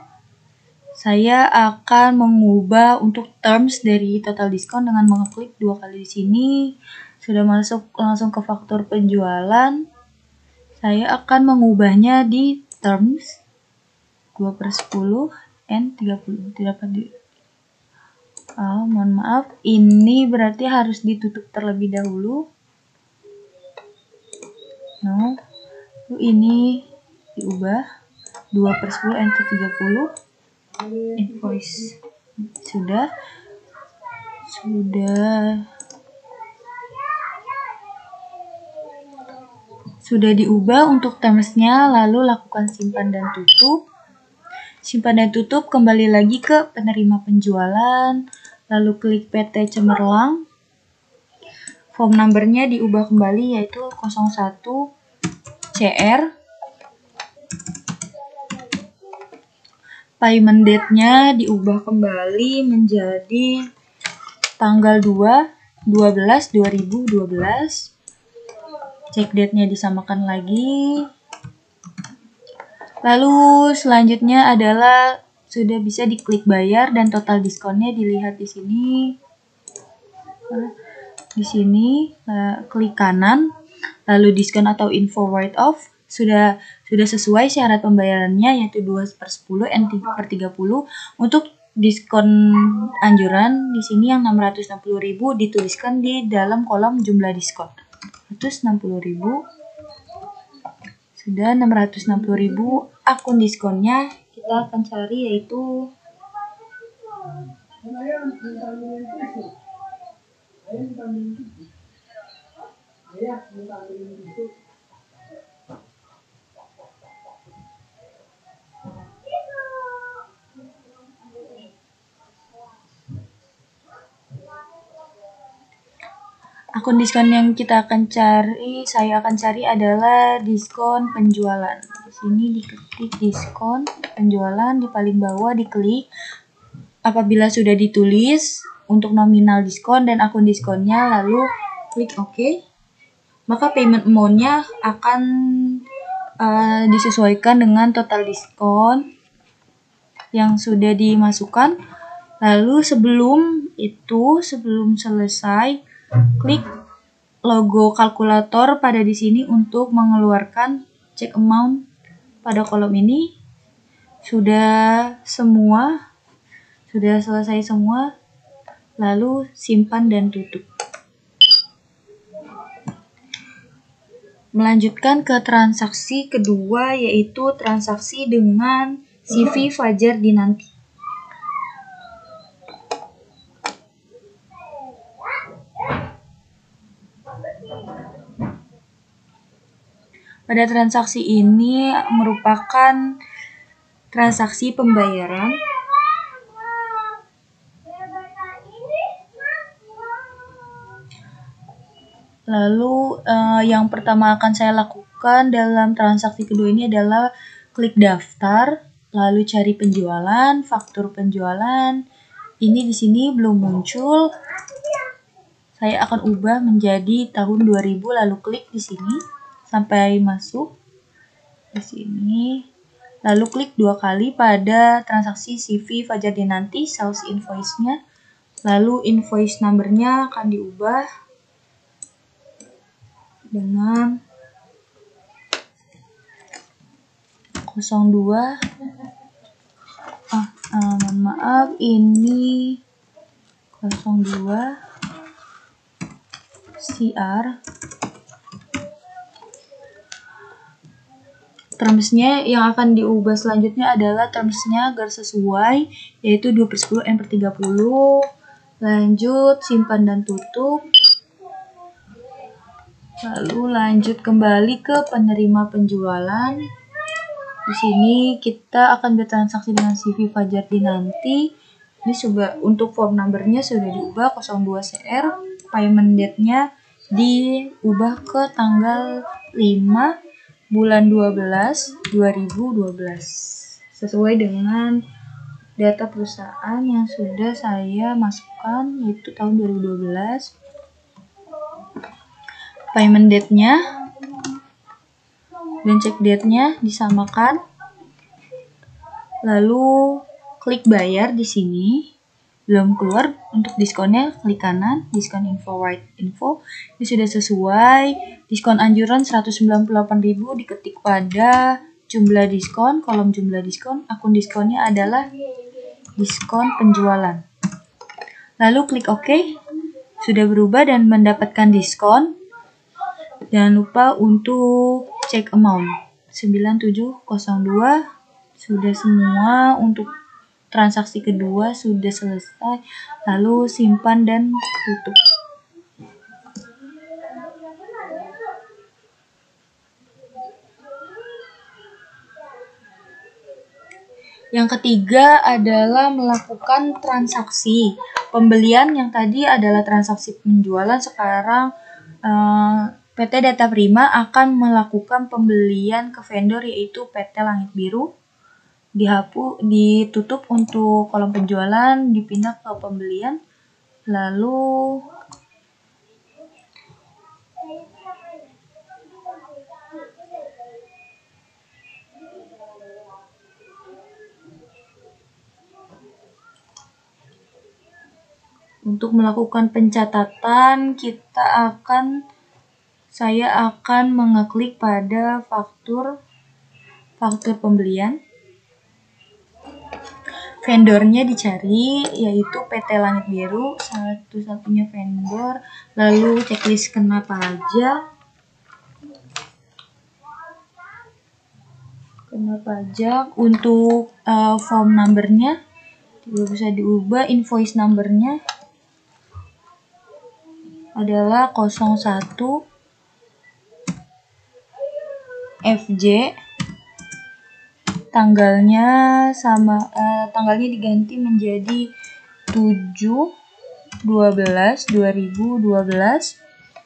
[SPEAKER 1] Saya akan mengubah untuk terms dari total diskon dengan mengeklik 2 kali di sini. Sudah masuk langsung ke faktur penjualan. Saya akan mengubahnya di terms 2/10 N 30. Tidak dapat di mohon maaf, ini berarti harus ditutup terlebih dahulu. No. Ini diubah 2/10 N ke 30. Invoice. Sudah diubah untuk termsnya, lalu lakukan simpan dan tutup. Simpan dan tutup, kembali lagi ke penerima penjualan, lalu klik PT Cemerlang. Form numbernya diubah kembali yaitu 01 CR. Payment date-nya diubah kembali menjadi tanggal 2/12/2012. Check date-nya disamakan lagi. Lalu selanjutnya adalah sudah bisa diklik bayar dan total diskonnya dilihat di sini. Di sini klik kanan, lalu diskon atau info write off sudah sesuai syarat pembayarannya yaitu 2/10 N per 30. Untuk diskon anjuran di sini yang 660.000 dituliskan di dalam kolom jumlah diskon. 160.000. Sudah 660.000. Akun diskonnya kita akan cari yaitu akun diskon yang saya akan cari adalah diskon penjualan. Di sini diketik diskon penjualan, di paling bawah diklik. Apabila sudah ditulis untuk nominal diskon dan akun diskonnya, lalu klik OK. Maka payment amount-nya akan disesuaikan dengan total diskon yang sudah dimasukkan. Lalu sebelum selesai, klik logo kalkulator pada di sini untuk mengeluarkan check amount pada kolom ini. Sudah selesai semua, lalu simpan dan tutup. Melanjutkan ke transaksi kedua, yaitu transaksi dengan CV Fajar Dinanti. Pada transaksi ini merupakan transaksi pembayaran. Lalu yang pertama akan saya lakukan dalam transaksi kedua ini adalah klik daftar, lalu cari penjualan, faktur penjualan. Ini di sini belum muncul. Saya akan ubah menjadi tahun 2000, lalu klik di sini sampai masuk di sini. Lalu klik 2 kali pada transaksi CV Fajar Dinanti, sales invoice-nya. Lalu invoice number-nya akan diubah dengan 02. Mohon maaf, ini 02 CR. Termsnya yang akan diubah selanjutnya adalah termsnya agar sesuai, yaitu 2/10 N per 30. Lanjut, simpan dan tutup. Lalu lanjut kembali ke penerima penjualan. Di sini kita akan bertransaksi dengan CV Fajar Dinanti. Ini untuk form numbernya sudah diubah 02 CR. Payment date-nya diubah ke tanggal 5 bulan 12 2012 sesuai dengan data perusahaan yang sudah saya masukkan, yaitu tahun 2012. Payment date-nya dan check date-nya disamakan. Lalu klik bayar di sini belum keluar. Untuk diskonnya klik kanan, diskon info white info. Ini sudah sesuai. Diskon anjuran 198.000 diketik pada jumlah diskon, kolom jumlah diskon. Akun diskonnya adalah diskon penjualan. Lalu klik OK. Sudah berubah dan mendapatkan diskon. Jangan lupa untuk cek amount 9702. Sudah semua. Untuk transaksi kedua sudah selesai. Lalu simpan dan tutup. Yang ketiga adalah melakukan transaksi pembelian. Yang tadi adalah transaksi penjualan. Sekarang PT Data Prima akan melakukan pembelian ke vendor, yaitu PT Langit Biru. Ditutup untuk kolom penjualan, dipindah ke pembelian. Lalu untuk melakukan pencatatan, saya akan mengeklik pada faktur pembelian. Vendornya dicari, yaitu PT Langit Biru, satu-satunya vendor. Lalu checklist kena pajak. Untuk form numbernya juga bisa diubah. Invoice numbernya adalah 01 FJ. Tanggalnya diganti menjadi 7/12/2012.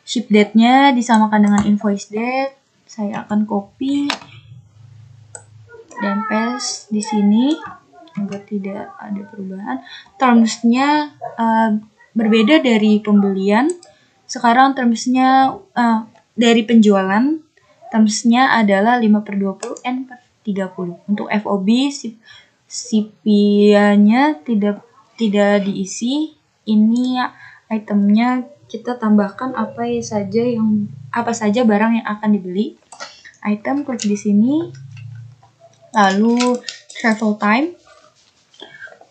[SPEAKER 1] Ship date-nya disamakan dengan invoice date. Saya akan copy dan paste di sini agar tidak ada perubahan. Terms-nya berbeda dari pembelian. Sekarang terms-nya dari penjualan. Terms-nya adalah 5/20 N/30. Untuk FOB CPIA-nya tidak diisi. Ini itemnya kita tambahkan apa saja barang yang akan dibeli. Item, klik di sini. Lalu travel time.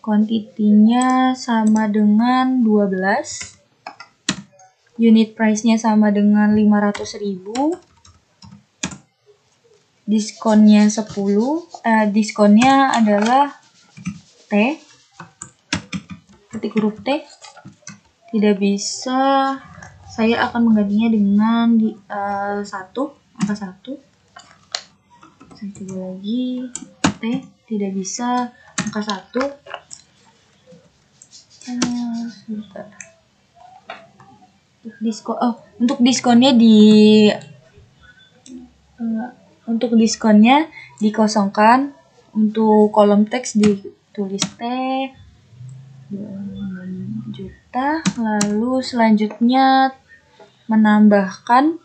[SPEAKER 1] Quantity-nya sama dengan 12. Unit price-nya sama dengan 500.000. Diskonnya 10. Diskonnya adalah T. Ketik huruf T. Tidak bisa. Saya akan menggantinya dengan 1, angka 1. Saya coba lagi. T. Tidak bisa. Angka 1. Sebentar. Untuk diskonnya untuk diskonnya dikosongkan. Untuk kolom teks ditulis T 2 juta. Lalu selanjutnya menambahkan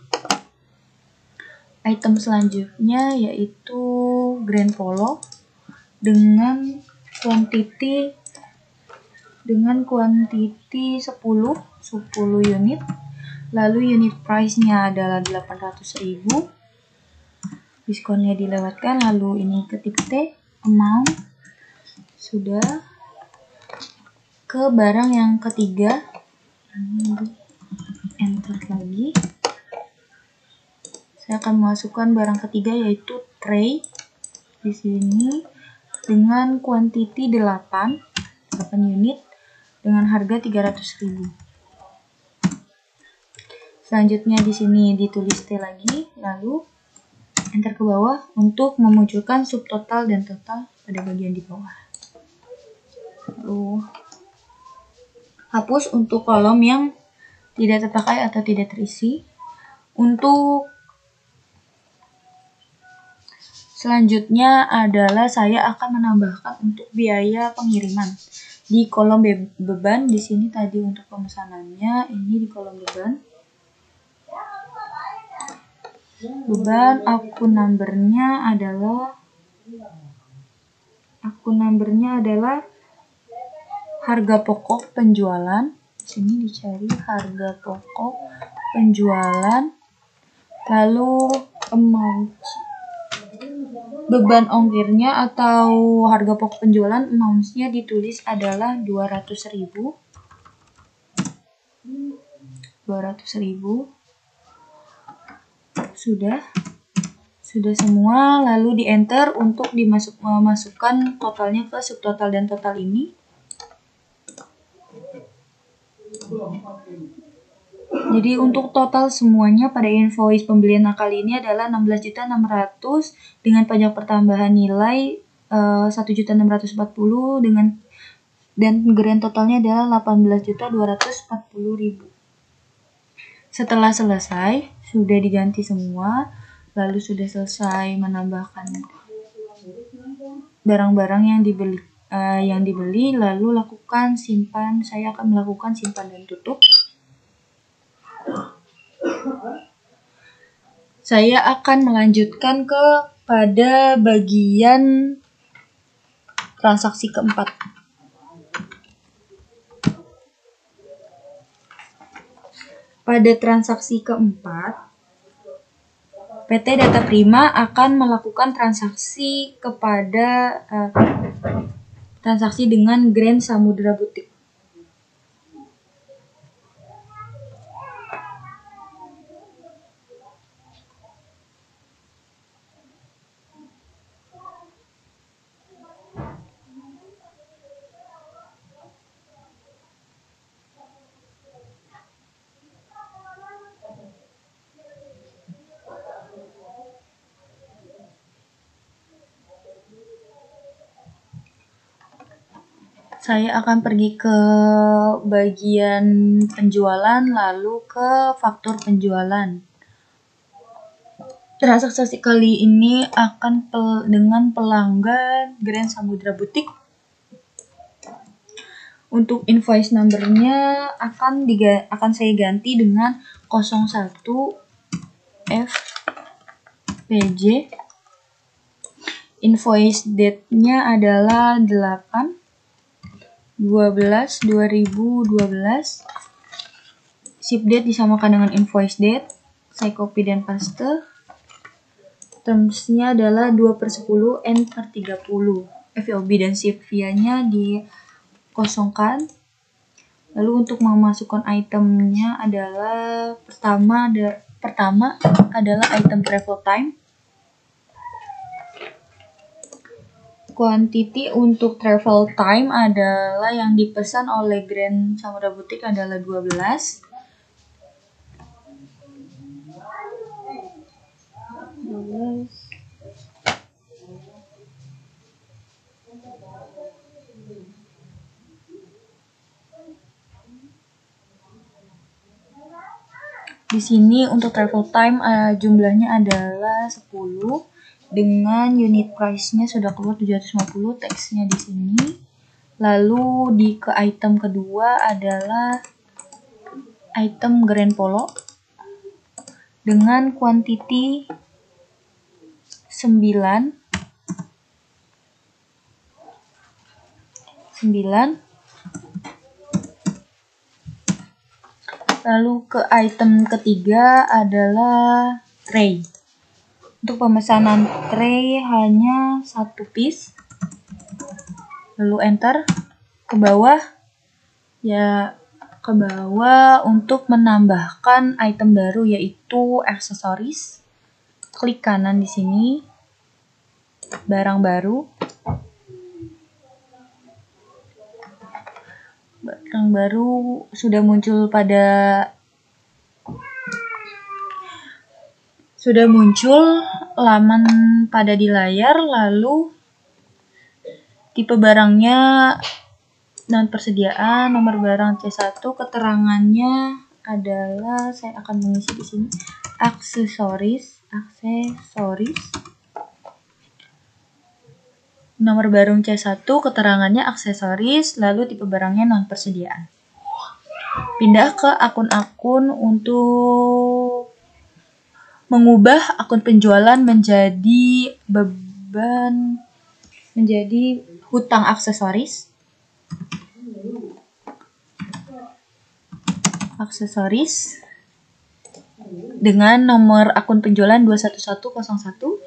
[SPEAKER 1] item selanjutnya, yaitu Grand Polo dengan quantity 10 unit. Lalu unit price-nya adalah 800.000. Diskonnya dilewatkan. Lalu ini ketik T, amount. Sudah. Ke barang yang ketiga. Enter lagi. Saya akan memasukkan barang ketiga, yaitu tray di sini dengan quantity 8 unit dengan harga 300.000. Selanjutnya di sini ditulis T lagi, lalu enter ke bawah untuk memunculkan subtotal dan total pada bagian di bawah. Lalu hapus untuk kolom yang tidak terpakai atau tidak terisi. Untuk selanjutnya adalah saya akan menambahkan untuk biaya pengiriman di kolom beban. Di sini tadi untuk pemesanannya, ini di kolom beban. Akun numbernya adalah harga pokok penjualan. Sini dicari harga pokok penjualan, lalu amount, beban ongkirnya atau harga pokok penjualan, amounts-nya ditulis adalah 200.000. 200.000. Sudah semua, lalu di enter untuk memasukkan totalnya ke subtotal dan total ini. Jadi untuk total semuanya pada invoice pembelian kali ini adalah 16.600.000 dengan pajak pertambahan nilai 1.640.000 dan grand totalnya adalah 18.240.000. Setelah selesai, sudah diganti semua, lalu sudah selesai menambahkan barang-barang yang dibeli, lalu lakukan simpan. Saya akan melakukan simpan dan tutup. Saya akan melanjutkan pada bagian transaksi keempat. Pada transaksi keempat, PT Data Prima akan melakukan transaksi dengan Grand Samudra Butik. Saya akan pergi ke bagian penjualan, lalu ke faktur penjualan. Transaksi kali ini akan dengan pelanggan Grand Samudra Butik. Untuk invoice number-nya akan saya ganti dengan 01 FPJ. Invoice date-nya adalah 8/12/2012. Ship date disamakan dengan invoice date. Saya copy dan paste. Terms-nya adalah 2/10 N/30. FOB dan ship via-nya dikosongkan. Lalu untuk memasukkan itemnya adalah pertama adalah item travel time. Quantity untuk travel time adalah yang dipesan oleh Grand Samudra Butik adalah 12. Di sini untuk travel time jumlahnya adalah 10. Dengan unit price-nya sudah keluar 750, teksnya di sini. Lalu ke item kedua adalah item Grand Polo dengan quantity 9. Lalu ke item ketiga adalah tray. Untuk pemesanan tray hanya 1 piece. Lalu enter ke bawah untuk menambahkan item baru yaitu aksesoris. Klik kanan di sini. Barang baru. Barang baru sudah muncul laman pada di layar, lalu tipe barangnya non persediaan, nomor barang C1, keterangannya adalah saya akan mengisi di sini aksesoris. Nomor barang C1, keterangannya aksesoris, lalu tipe barangnya non persediaan. Pindah ke akun-akun untuk mengubah akun penjualan menjadi hutang aksesoris. aksesoris dengan nomor akun penjualan 21101.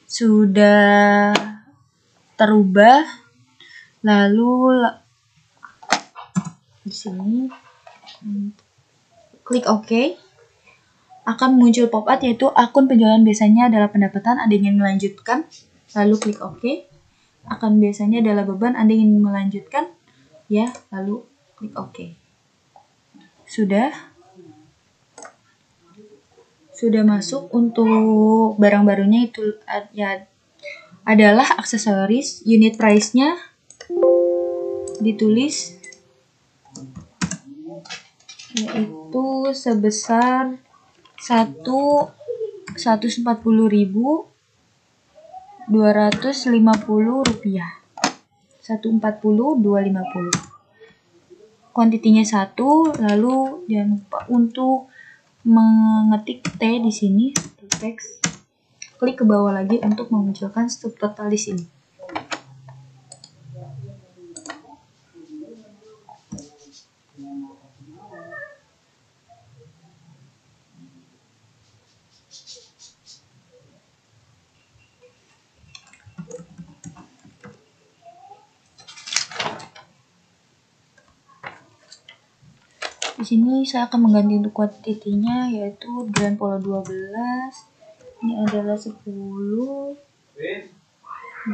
[SPEAKER 1] Sudah terubah. Lalu di sini klik OK. Akan muncul pop-up yaitu akun penjualan biasanya adalah pendapatan, Anda ingin melanjutkan, lalu klik OK. Akan biasanya adalah beban, Anda ingin melanjutkan, ya, lalu klik OK. Sudah masuk. Untuk barang barunya itu ya adalah aksesoris. Unit price-nya ditulis yaitu sebesar 140.250 rupiah. 140.250. Kuantitinya 1. Lalu jangan lupa untuk mengetik T di sini, teks. Klik ke bawah lagi untuk memunculkan subtotal di sini. Di sini saya akan mengganti untuk kuantitinya yaitu Grand Polo 12. Ini adalah 10.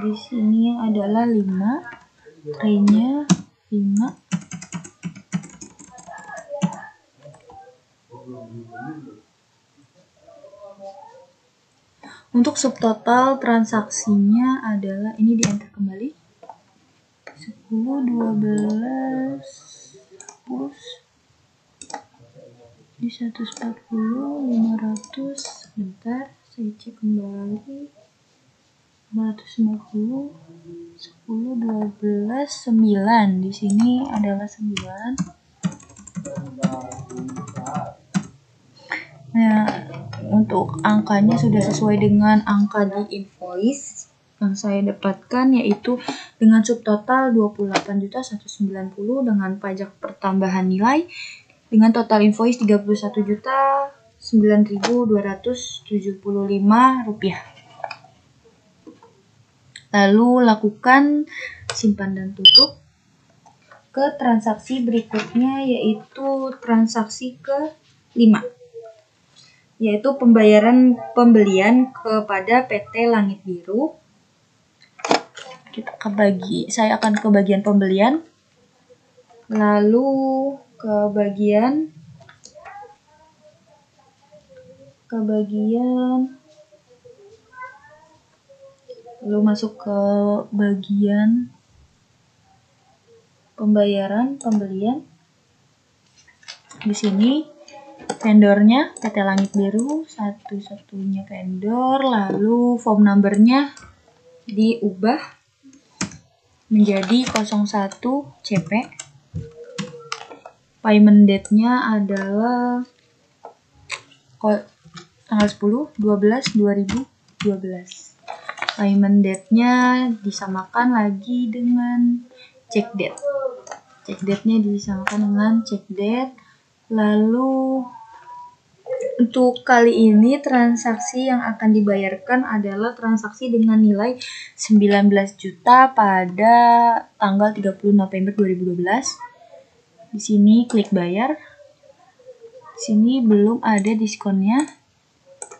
[SPEAKER 1] Di sini adalah 5. Trennya 5. Untuk subtotal transaksinya adalah ini di enter kembali. 10, 12 plus di 140, 500, sebentar saya cek kembali, 550, 10, 12, 9, di sini adalah 9. Nah, untuk angkanya sudah sesuai dengan angka di invoice yang saya dapatkan, yaitu dengan subtotal 28.190 dengan pajak pertambahan nilai, dengan total invoice 31.9.275 rupiah. Lalu lakukan simpan dan tutup. Ke transaksi berikutnya yaitu transaksi ke-5, yaitu pembelian kepada PT Langit Biru. Saya akan ke bagian pembelian, lalu lalu masuk ke bagian pembelian. Di sini vendornya PT Langit Biru, satu-satunya vendor. Lalu form numbernya diubah menjadi 01 CP. Payment date-nya adalah tanggal 10/12/2012. Payment date-nya disamakan lagi dengan check date. Check date-nya disamakan dengan check date. Lalu untuk kali ini transaksi yang akan dibayarkan adalah transaksi dengan nilai 19 juta pada tanggal 30 November 2012. Di sini klik bayar. Di sini belum ada diskonnya.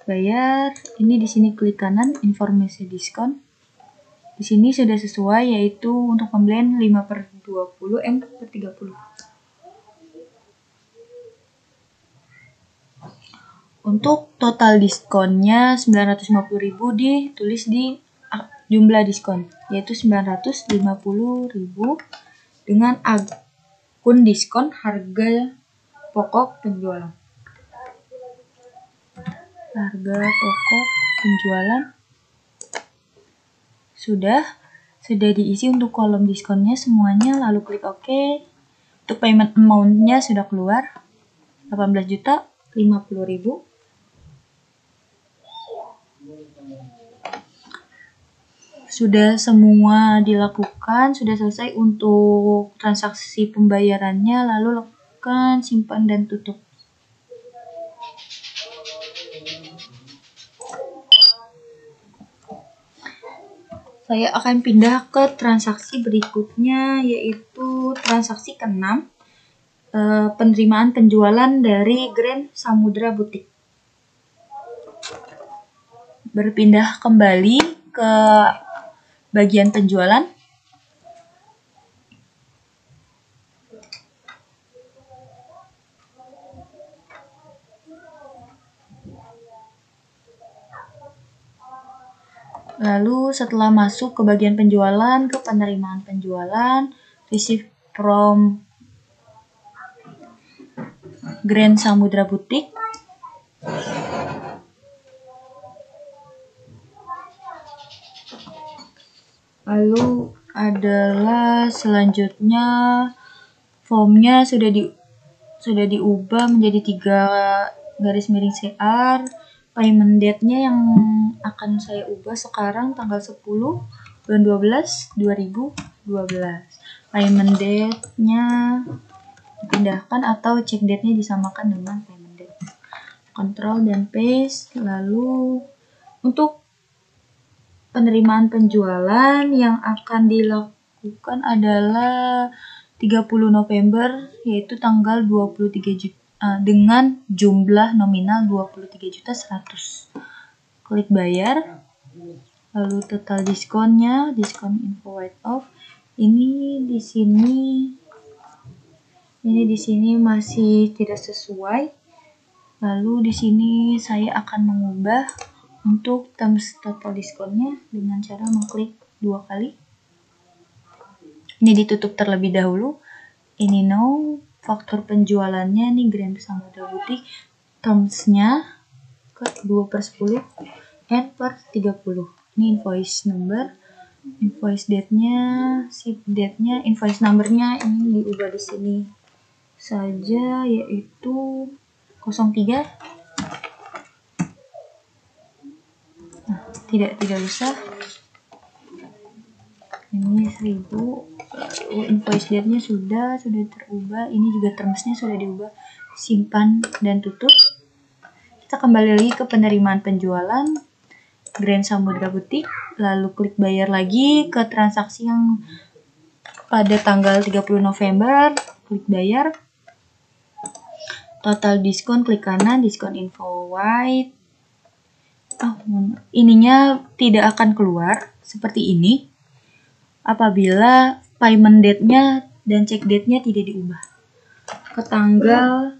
[SPEAKER 1] Bayar. Ini di sini klik kanan informasi diskon. Di sini sudah sesuai yaitu untuk pembelian 5/20 M/30. Untuk total diskonnya 950.000 ditulis di jumlah diskon yaitu 950.000 dengan akun diskon harga pokok penjualan. Harga pokok penjualan sudah diisi untuk kolom diskonnya semuanya, lalu klik OK. Untuk payment amount-nya sudah keluar 18.050.000. sudah semua dilakukan, sudah selesai untuk transaksi pembayarannya, lalu lakukan simpan dan tutup. Saya akan pindah ke transaksi berikutnya, yaitu transaksi ke-6, penerimaan penjualan dari Grand Samudra Boutique. Berpindah kembali ke bagian penjualan. Lalu setelah masuk ke bagian penjualan, ke penerimaan penjualan, receive from Grand Samudra Boutique. Lalu adalah selanjutnya formnya sudah diubah menjadi 3 garis miring CR. Payment date-nya yang akan saya ubah sekarang tanggal 10 bulan 12 2012. Payment date-nya dipindahkan atau check date-nya disamakan dengan payment date. Control dan paste. Lalu untuk penerimaan penjualan yang akan dilakukan adalah 30 November, yaitu tanggal 23 juta dengan jumlah nominal 23.100.000. Klik bayar. Lalu total diskonnya, diskon info write off. Ini di sini masih tidak sesuai. Lalu di sini saya akan mengubah untuk terms total diskonnya dengan cara mengklik 2 kali. Ini ditutup terlebih dahulu. Ini no, faktur penjualannya nih Grand Samudra Boutique, terms-nya ke 2/10 and per 30. Ini invoice number, invoice date-nya, ship date-nya, invoice number-nya ini diubah di sini saja, yaitu 03. Nah, tidak usah. Ini 1000. Invoice date-nya sudah terubah. Ini juga terms-nya sudah diubah. Simpan dan tutup. Kita kembali lagi ke penerimaan penjualan Grand Samudra Boutique. Lalu klik bayar lagi ke transaksi yang pada tanggal 30 November. Klik bayar. Total diskon, klik kanan, diskon info white. Ininya tidak akan keluar seperti ini apabila payment date-nya dan check date-nya tidak diubah ke tanggal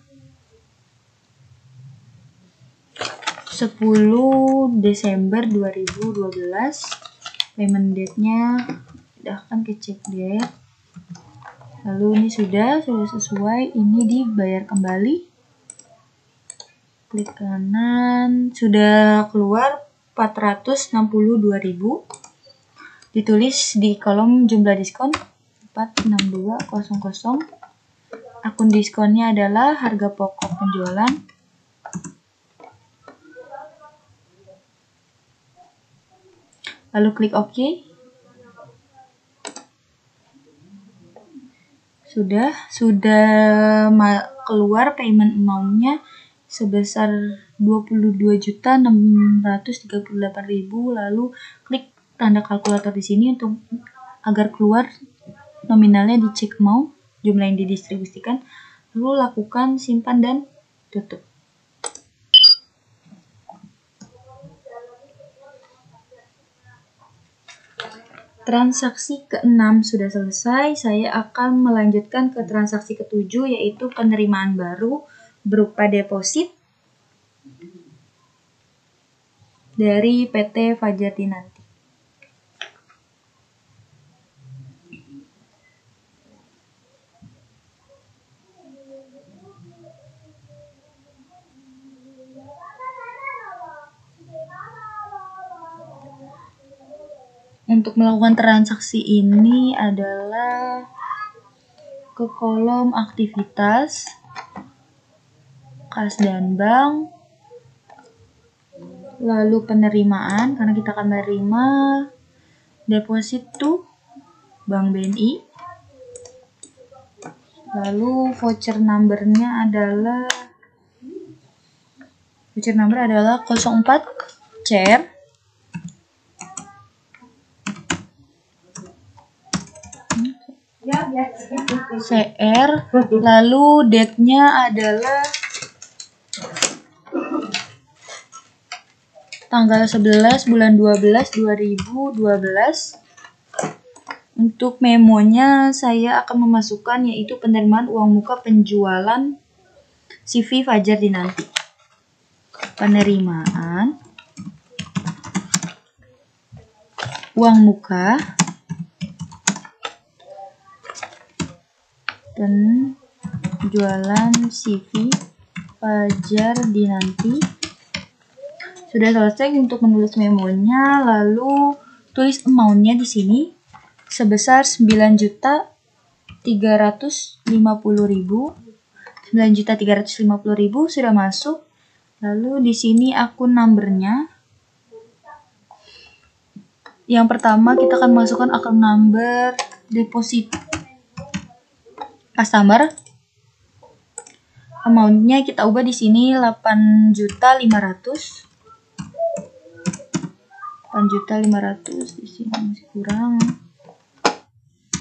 [SPEAKER 1] 10 Desember 2012. Payment date-nya pindahkan ke check date. Lalu ini sudah sesuai, ini dibayar kembali. Klik kanan, sudah keluar 462.000. Ditulis di kolom jumlah diskon 46200. Akun diskonnya adalah harga pokok penjualan. Lalu klik OK. Sudah keluar payment amount-nya sebesar 22.638.000. Lalu klik tanda kalkulator di sini untuk agar keluar nominalnya di check amount, jumlah yang didistribusikan. Lalu lakukan simpan dan tutup. Transaksi ke-6 sudah selesai. Saya akan melanjutkan ke transaksi ke-7, yaitu penerimaan baru berupa deposit dari PT Fajar Dinanti. Untuk melakukan transaksi ini adalah ke kolom aktivitas, kas dan bank, lalu penerimaan, karena kita akan menerima deposit to Bank BNI. Lalu voucher numbernya adalah 04 CR. CR, lalu date-nya adalah tanggal 11 bulan 12 2012. Untuk memonya saya akan memasukkan yaitu penerimaan uang muka penjualan CV Fajar Dinanti. Penerimaan uang muka penjualan CV Fajar Dinanti. Sudah selesai untuk menulis memonya, lalu tulis amount-nya di sini sebesar 9.350.000. 9.350.000 sudah masuk. Lalu di sini akun numbernya. Yang pertama kita akan masukkan akun number deposit customer. Amount-nya kita ubah di sini 8.500.000. 8.500.000 di sini masih kurang.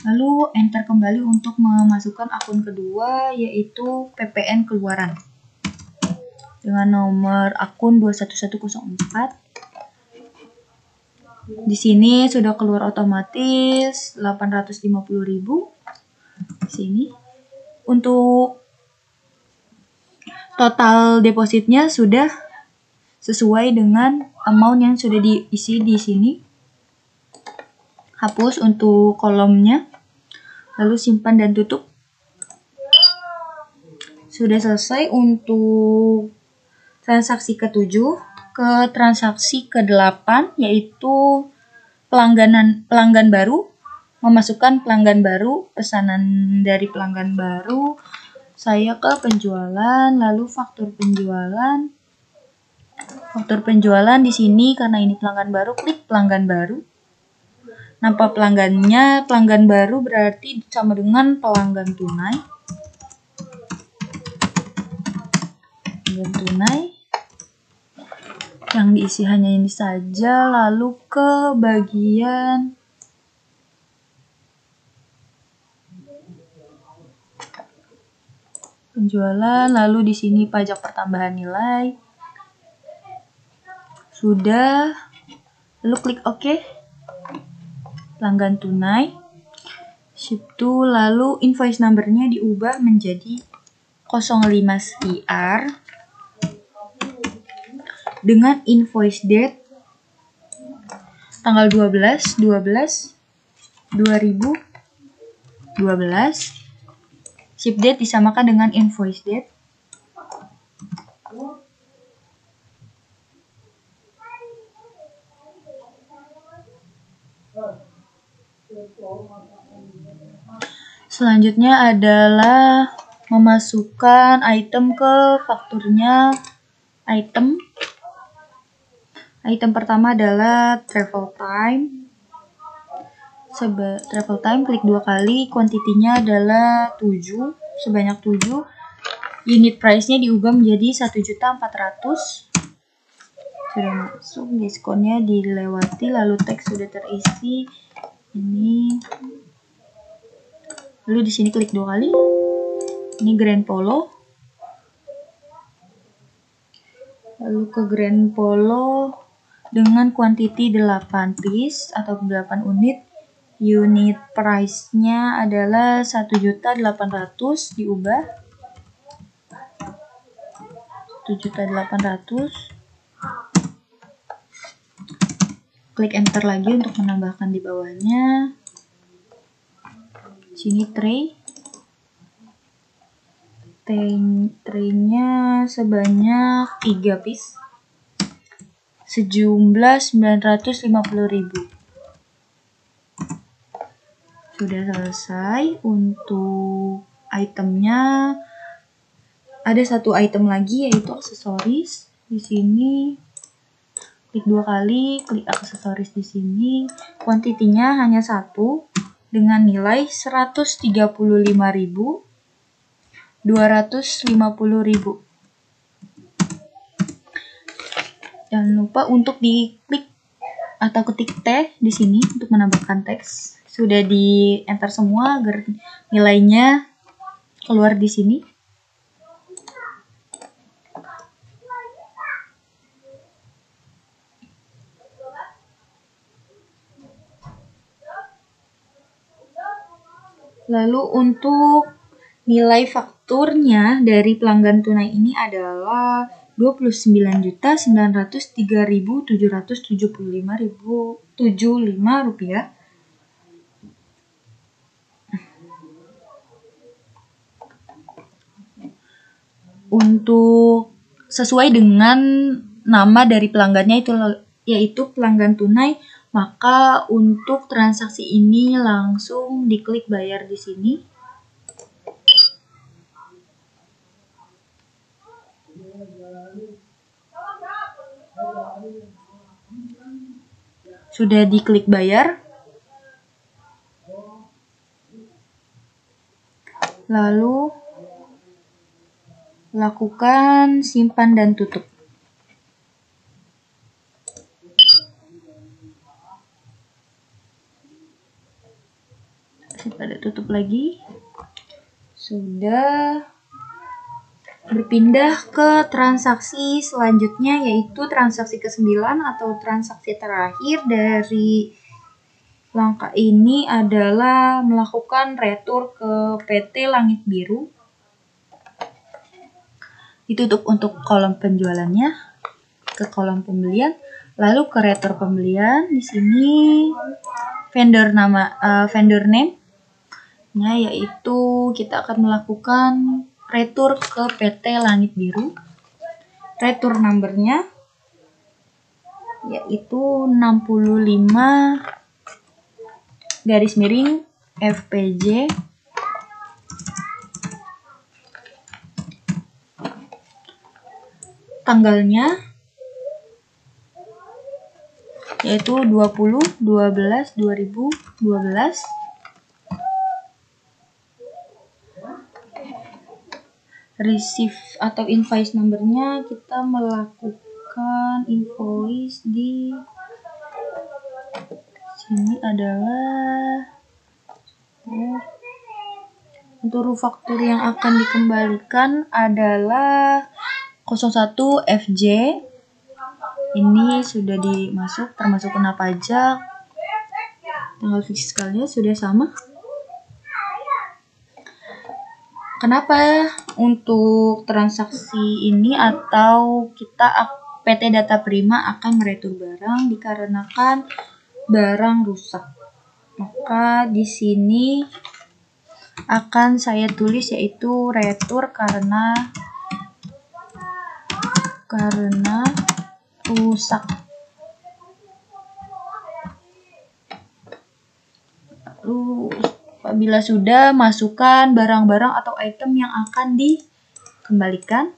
[SPEAKER 1] Lalu enter kembali untuk memasukkan akun kedua yaitu PPN keluaran dengan nomor akun 21104. Di sini sudah keluar otomatis 850.000. Di sini untuk total depositnya sudah sesuai dengan amount yang sudah diisi di sini. Hapus untuk kolomnya, lalu simpan dan tutup. Sudah selesai untuk transaksi ke-7. Ke transaksi ke-8 yaitu pelanggan baru. Memasukkan pelanggan baru, pesanan dari pelanggan baru. Saya ke penjualan, lalu faktur penjualan. Faktur penjualan di sini karena ini pelanggan baru, klik pelanggan baru. Nama pelanggannya pelanggan baru berarti sama dengan pelanggan tunai. Pelanggan tunai. Yang diisi hanya ini saja, lalu ke bagian penjualan, lalu di sini pajak pertambahan nilai. Sudah, lalu klik OK. Pelanggan tunai. Ship to, lalu invoice numbernya diubah menjadi 05 CR dengan invoice date tanggal 12/12/2012. Ship date disamakan dengan invoice date. Selanjutnya adalah memasukkan item ke fakturnya. Item pertama adalah travel time. Travel time, klik 2 kali. Kuantitinya adalah 7, sebanyak 7. Unit price-nya diubah menjadi 1.400.000. Sudah masuk, diskonnya dilewati, lalu teks sudah terisi. Ini. Lalu di sini klik 2 kali. Ini Grand Polo. Lalu ke Grand Polo dengan kuantiti 8 piece atau 8 unit. Unit price-nya adalah 1.800.000 diubah. 1.800.000. Klik enter lagi untuk menambahkan di bawahnya. Sini tray-nya sebanyak 3 piece. Sejumlah 950.000. Sudah selesai untuk itemnya. Ada satu item lagi yaitu aksesoris. Di sini klik 2 kali, klik aksesoris di sini. Kuantitinya hanya 1 dengan nilai 135.250.000. Jangan lupa untuk diklik atau ketik T di sini untuk menambahkan teks. Sudah di enter semua agar nilainya keluar di sini. Lalu untuk nilai fakturnya dari pelanggan tunai ini adalah Rp29.903.775.75. Untuk sesuai dengan nama dari pelanggannya itu yaitu pelanggan tunai, maka untuk transaksi ini langsung diklik bayar di sini. Sudah diklik bayar. Lalu lakukan simpan dan tutup. Pada tutup lagi. Sudah. Berpindah ke transaksi selanjutnya, yaitu transaksi ke-9 atau transaksi terakhir dari langkah ini adalah melakukan retur ke PT Langit Biru. Ditutup untuk kolom penjualannya, ke kolom pembelian, lalu ke retur pembelian. Di sini vendor name. Nah, yaitu kita akan melakukan retur ke PT Langit Biru. Retur numbernya yaitu 65-FPJ. Tanggalnya yaitu 20/12/2012. Receive atau invoice numbernya kita melakukan invoice di sini adalah untuk faktur yang akan dikembalikan adalah 01FJ. Ini sudah dimasuk termasuk kena pajak. Tanggal fiskalnya sudah sama. Kenapa untuk transaksi ini atau PT Data Prima akan meretur barang? Dikarenakan barang rusak. Maka di sini akan saya tulis yaitu retur karena rusak. Lalu apabila sudah, masukkan barang-barang atau item yang akan dikembalikan.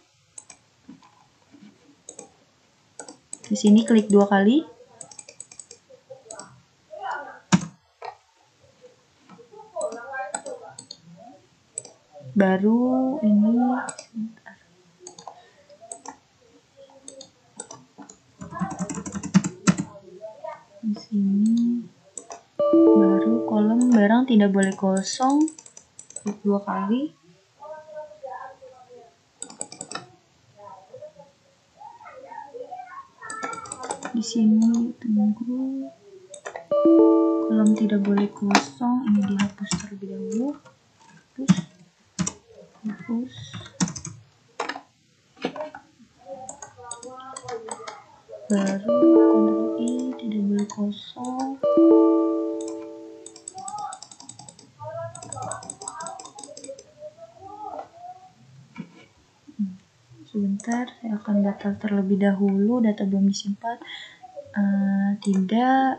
[SPEAKER 1] Di sini klik 2 kali. Baru ini di sini baru kolom barang tidak boleh kosong, klik 2 kali. Di sini tunggu, kolom tidak boleh kosong, ini dihapus terlebih dahulu. Hapus. Baru Ctrl I, tidak boleh kosong. Sebentar, saya akan data terlebih dahulu, data belum disimpan. Tidak,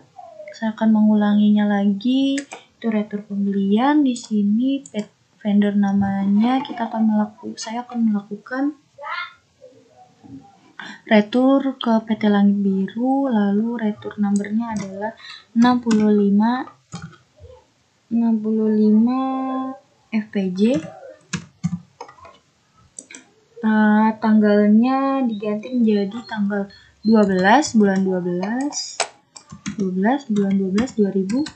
[SPEAKER 1] saya akan mengulanginya lagi. Itu retur pembelian. Di sini vendor namanya saya akan melakukan retur ke PT Langit Biru, lalu retur numbernya adalah 65 FPJ. Tanggalnya diganti menjadi tanggal 12 bulan 12 bulan 12 2012.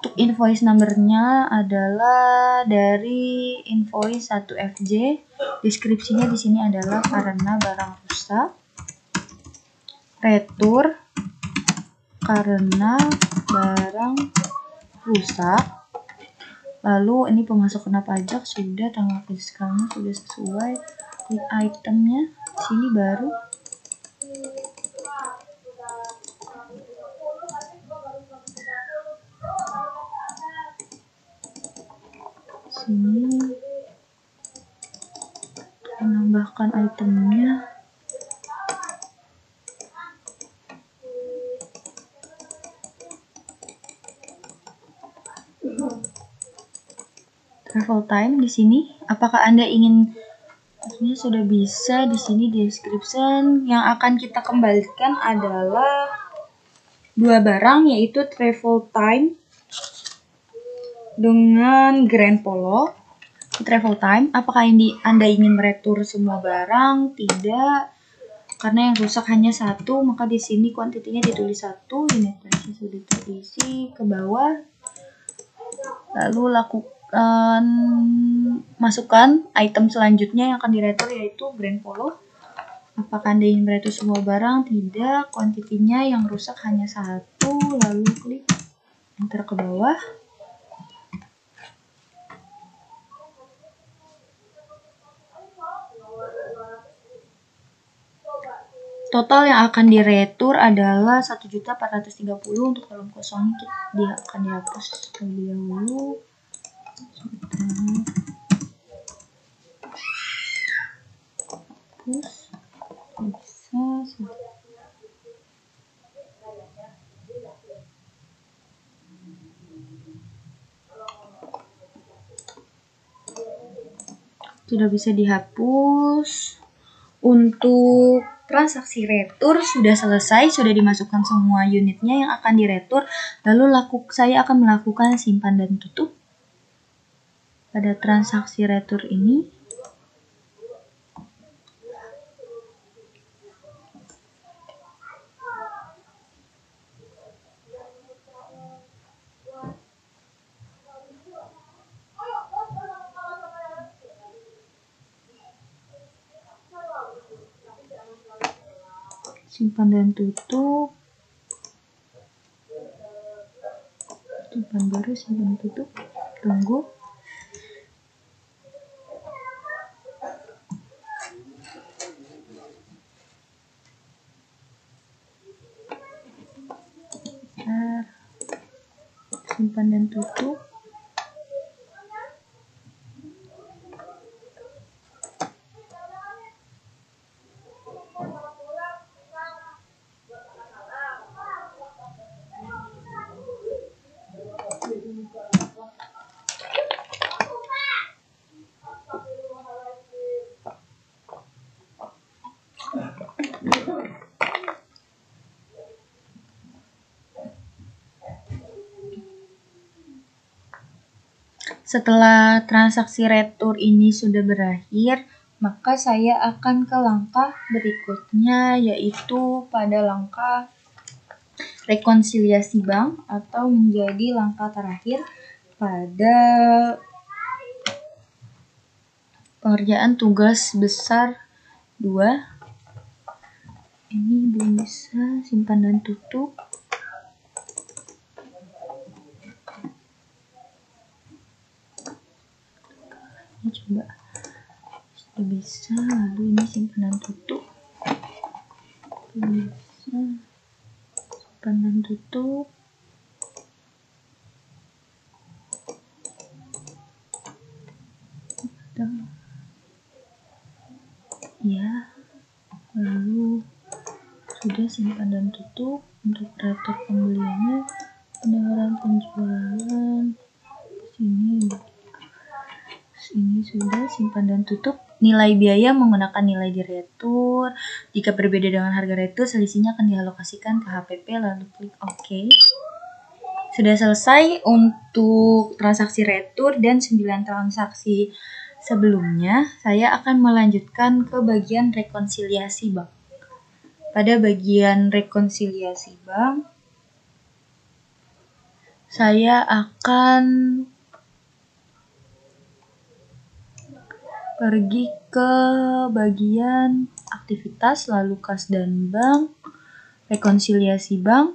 [SPEAKER 1] Untuk invoice numbernya adalah dari invoice 1FJ. Deskripsinya di sini adalah karena barang rusak. Retur karena barang rusak. Lalu ini pemasukan pajak sudah, tanggal fiskalnya sudah sesuai. Klik itemnya, sini baru. Sini menambahkan itemnya. Travel time di sini. Apakah Anda ingin? Ini sudah bisa. Di sini description. Yang akan kita kembalikan adalah dua barang, yaitu travel time dengan Grand Polo. Travel time. Apakah Anda ingin meretur semua barang? Tidak. Karena yang rusak hanya satu, maka di sini kuantitinya ditulis 1, unit price sudah terisi ke bawah. Lalu lakukan masukkan item selanjutnya yang akan diretur, yaitu Grand Polo. Apakah Anda ingin meretur semua barang? Tidak. Kuantitinya yang rusak hanya 1, lalu klik enter ke bawah. Total yang akan diretur adalah 1.430.000. Untuk kolom kosongnya dia akan dihapus terlebih dahulu. Hapus. Bisa. Sudah bisa dihapus. Untuk transaksi retur sudah selesai, sudah dimasukkan semua unitnya yang akan diretur. Lalu saya akan melakukan simpan dan tutup pada transaksi retur ini. Simpan dan tutup. Simpan baru, simpan tutup. Tunggu. Simpan dan tutup. Setelah transaksi retur ini sudah berakhir, maka saya akan ke langkah berikutnya, yaitu pada langkah rekonsiliasi bank atau menjadi langkah terakhir pada pengerjaan tugas besar 2. Ini belum bisa, simpan dan tutup. Ini coba sudah bisa, lalu ini simpan dan tutup. Bisa, simpan dan tutup. Ya, lalu sudah simpan dan tutup. Untuk retur pembeliannya, pendaftaran penjualan sini sudah simpan dan tutup. nilai biaya menggunakan nilai di retur. Jika berbeda dengan harga retur, selisihnya akan dialokasikan ke HPP, lalu klik OK. Sudah selesai untuk transaksi retur dan 9 transaksi sebelumnya. Saya akan melanjutkan ke bagian rekonsiliasi bank. Pada bagian rekonsiliasi bank, saya akan pergi ke bagian aktivitas, lalu kas dan bank, rekonsiliasi bank.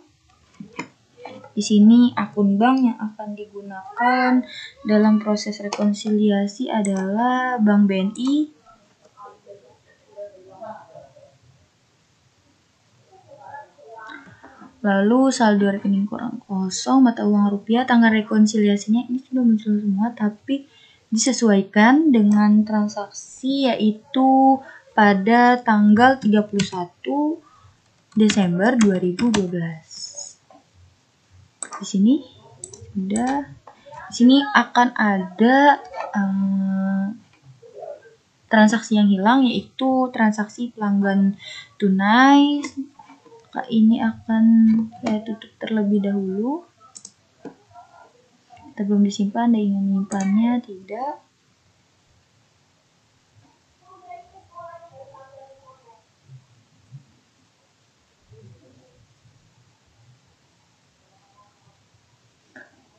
[SPEAKER 1] Di sini akun bank yang akan digunakan dalam proses rekonsiliasi adalah Bank BNI. Lalu saldo rekening kurang kosong, mata uang rupiah, tanggal rekonsiliasinya ini sudah muncul semua, tapi disesuaikan dengan transaksi yaitu pada tanggal 31 Desember 2012. Di sini sudah, di sini akan ada transaksi yang hilang, yaitu transaksi pelanggan tunai. Ini akan saya tutup terlebih dahulu. Kita belum disimpan, Anda ingin menyimpannya? Tidak.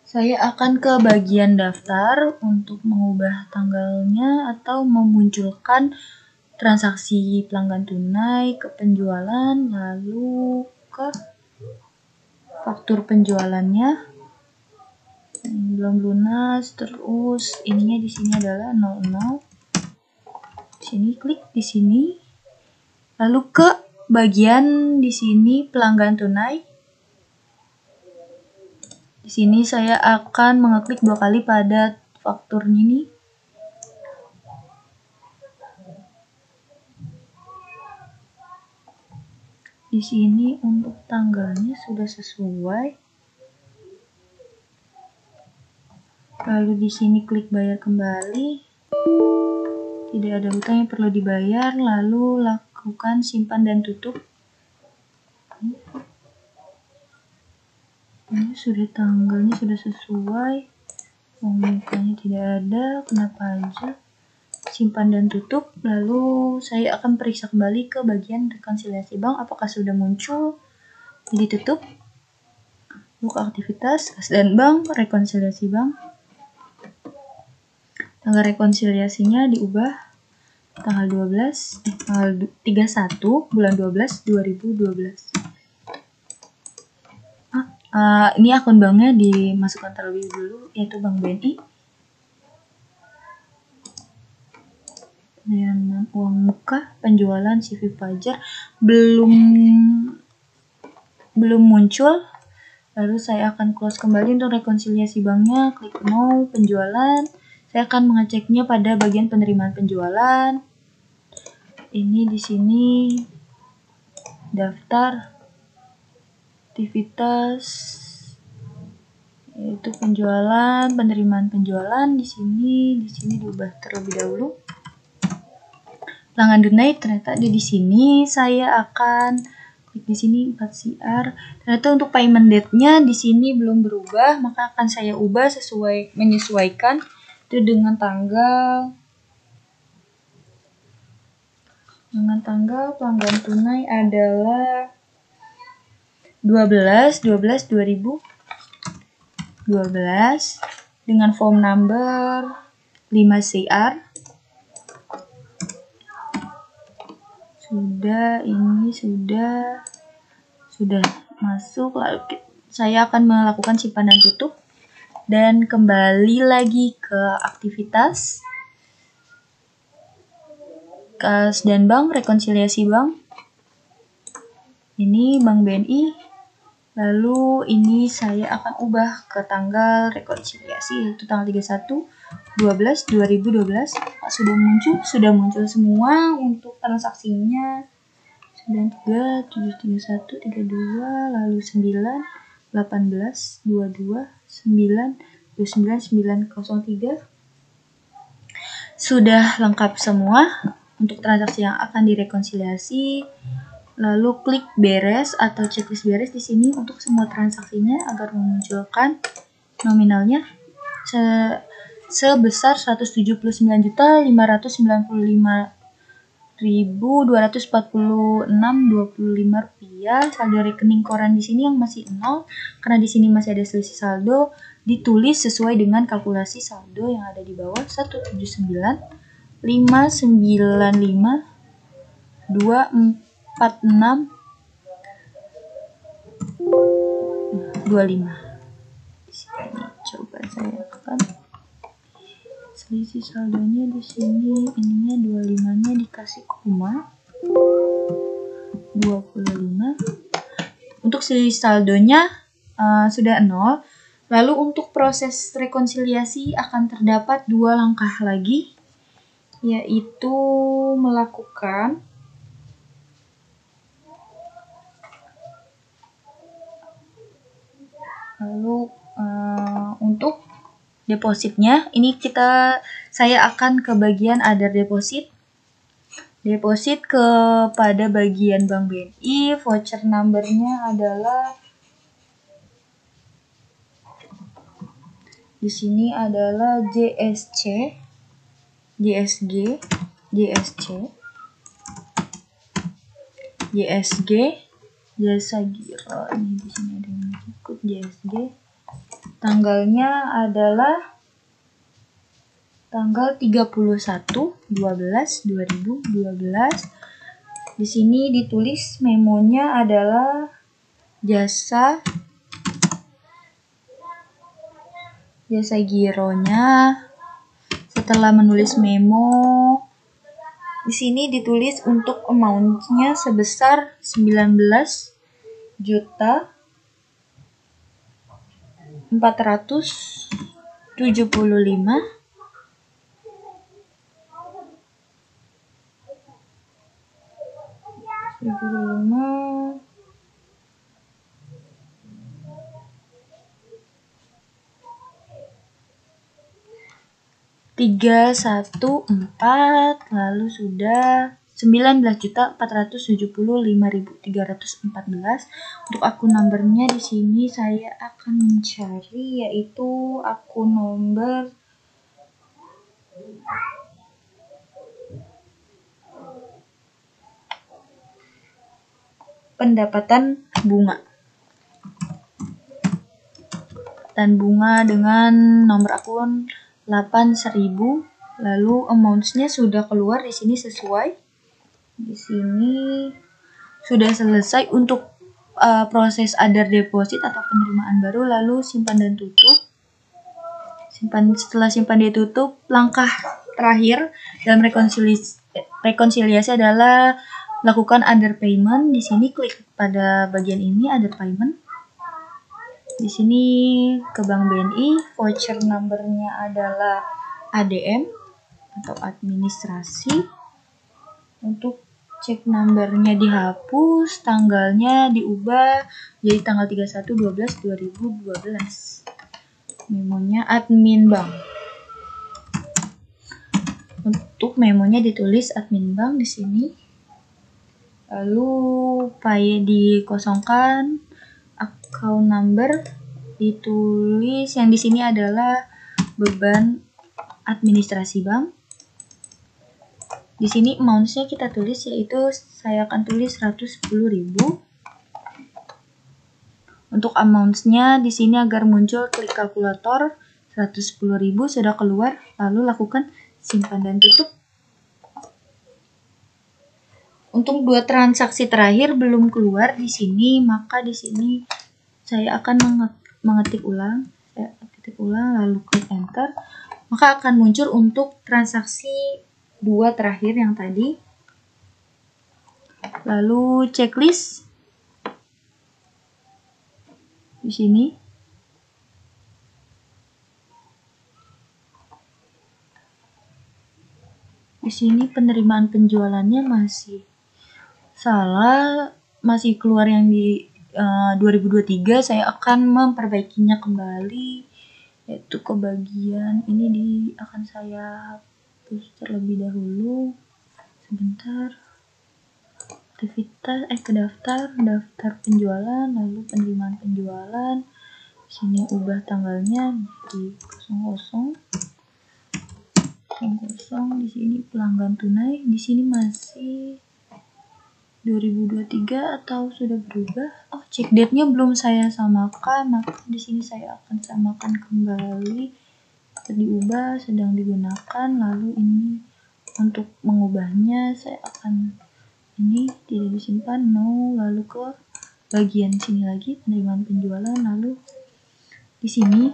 [SPEAKER 1] Saya akan ke bagian daftar untuk mengubah tanggalnya atau memunculkan transaksi pelanggan tunai ke penjualan, lalu ke faktur penjualannya belum lunas, terus ininya di sini adalah 00. Di sini klik di sini, lalu ke bagian di sini pelanggan tunai. Di sini saya akan mengeklik 2 kali pada faktur ini. Di sini untuk tanggalnya sudah sesuai. Lalu di sini klik bayar kembali. Tidak ada hutang yang perlu dibayar, lalu lakukan simpan dan tutup. Ini sudah tanggalnya sudah sesuai, mukanya tidak ada, kenapa aja? Simpan dan tutup. Lalu saya akan periksa kembali ke bagian rekonsiliasi bank, apakah sudah muncul. Jadi tutup, buka aktivitas, kas dan bank, rekonsiliasi bank. Tanggal rekonsiliasinya diubah tanggal 31 bulan 12 2012. Ini akun banknya dimasukkan terlebih dulu, yaitu Bank BNI. Penerimaan uang muka, penjualan, CV Fajar belum muncul. Lalu saya akan close kembali untuk rekonsiliasi banknya, klik no, penjualan. Saya akan mengeceknya pada bagian penerimaan penjualan. Ini di sini daftar aktivitas, yaitu penjualan, penerimaan penjualan. Di sini diubah terlebih dahulu. Pelanggan tunai ternyata ada di sini. Saya akan klik di sini 4CR. Ternyata untuk payment date-nya di sini belum berubah, maka akan saya ubah menyesuaikan itu dengan tanggal pelanggan tunai adalah 12/12/2012 dengan form number 5CR. Ini sudah masuk. Lalu saya akan melakukan simpan dan tutup dan kembali lagi ke aktivitas, kas dan bank, rekonsiliasi bank. Ini Bank BNI. Lalu ini saya akan ubah ke tanggal rekonsiliasi, yaitu tanggal 31/12/2012. Sudah muncul semua untuk transaksinya. 93, 731, 32, lalu 9, 18, 22, 9, 29, 903. Sudah lengkap semua untuk transaksi yang akan direkonsiliasi. Lalu klik beres atau checklist beres di sini untuk semua transaksinya agar memunculkan nominalnya sebesar 179.595.246.25 rupiah. Saldo rekening koran di sini yang masih 0 karena di sini masih ada selisih saldo, ditulis sesuai dengan kalkulasi saldo yang ada di bawah 179.595.246.25. Di sini coba saya akan selisih saldonya di sini, ininya 25-nya dikasih koma 25. Untuk selisih saldonya sudah 0. Lalu untuk proses rekonsiliasi akan terdapat 2 langkah lagi, yaitu melakukan untuk depositnya, ini saya akan ke bagian other deposit kepada bagian Bank BNI. Voucher numbernya adalah di sini adalah JSG, Jasa Giro. Ini di sini ada yang ikut JSG. Tanggalnya adalah tanggal 31/12/2012. Di sini ditulis memonya adalah jasa gironya. Setelah menulis memo, di sini ditulis untuk amount-nya sebesar 19.475 314, lalu sudah 19.475.314. Untuk akun nomornya di sini saya akan mencari, yaitu akun nomor pendapatan bunga dengan nomor akun 8.000. Lalu amounts-nya sudah keluar di sini sesuai. Di sini sudah selesai untuk proses other deposit atau penerimaan baru. Lalu simpan dan tutup. Setelah simpan dan tutup, langkah terakhir dalam rekonsiliasi adalah lakukan other payment. Di sini klik pada bagian ini other payment. Di sini ke Bank BNI, voucher numbernya adalah ADM atau administrasi. Untuk cek numbernya dihapus, tanggalnya diubah jadi tanggal 31/12/2012. Memonya admin bank. Untuk memonya ditulis admin bank di sini. Lalu pay dikosongkan. Account number ditulis, yang di sini adalah beban administrasi bank. Di sini amounts-nya kita tulis, yaitu saya akan tulis 110.000. Untuk amounts-nya di sini agar muncul, klik kalkulator. 110.000 sudah keluar, lalu lakukan simpan dan tutup. Untuk 2 transaksi terakhir belum keluar di sini, maka di sini saya akan mengetik ulang. Lalu klik enter. Maka akan muncul untuk transaksi 2 terakhir yang tadi. Lalu checklist di sini. Di sini penerimaan penjualannya masih salah, masih keluar yang di 2023. Saya akan memperbaikinya kembali, yaitu ke bagian ini akan saya Terus terlebih dahulu sebentar, aktivitas ke daftar penjualan, lalu penerimaan penjualan. Sini ubah tanggalnya di 00 di sini pelanggan tunai, di sini masih 2023 atau sudah berubah. Oh, check date-nya belum saya samakan, maka di sini saya akan samakan kembali. Diubah, sedang digunakan. Lalu ini untuk mengubahnya saya akan ini tidak disimpan, no, lalu ke bagian sini lagi penerimaan penjualan, lalu di sini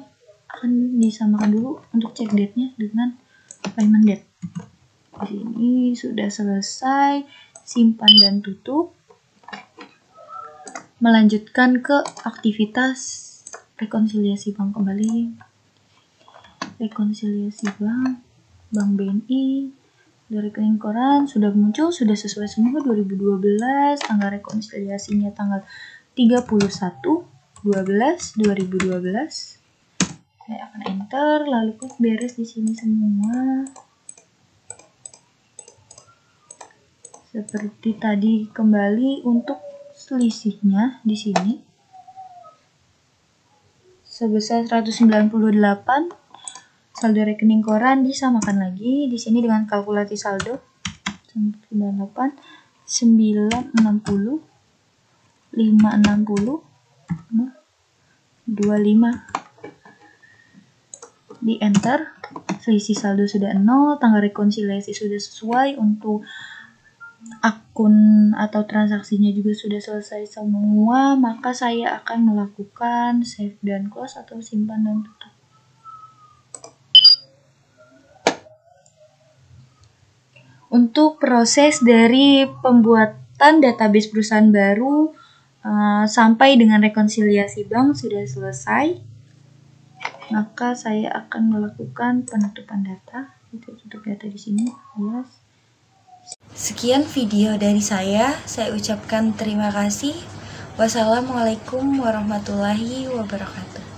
[SPEAKER 1] akan disamakan dulu untuk check date-nya dengan payment date. Di sini sudah selesai, simpan dan tutup. Melanjutkan ke aktivitas rekonsiliasi bank kembali. Rekonsiliasi bank BNI, dari rekening koran sudah muncul, sudah sesuai semua 2012, tanggal rekonsiliasinya tanggal 31/12/2012. Saya akan enter, lalu klik beres di sini semua. Seperti tadi, kembali untuk selisihnya di sini sebesar 198. Saldo rekening koran disamakan lagi di sini dengan kalkulasi saldo 98 960 560 25. Di enter, selisih saldo sudah 0, tanggal rekonsiliasi sudah sesuai, untuk akun atau transaksinya juga sudah selesai semua, maka saya akan melakukan save dan close atau simpan dan tutup. Untuk proses dari pembuatan database perusahaan baru sampai dengan rekonsiliasi bank sudah selesai, maka saya akan melakukan penutupan data. Tutup data di sini. Yes.
[SPEAKER 2] Sekian video dari saya ucapkan terima kasih. Wassalamualaikum warahmatullahi wabarakatuh.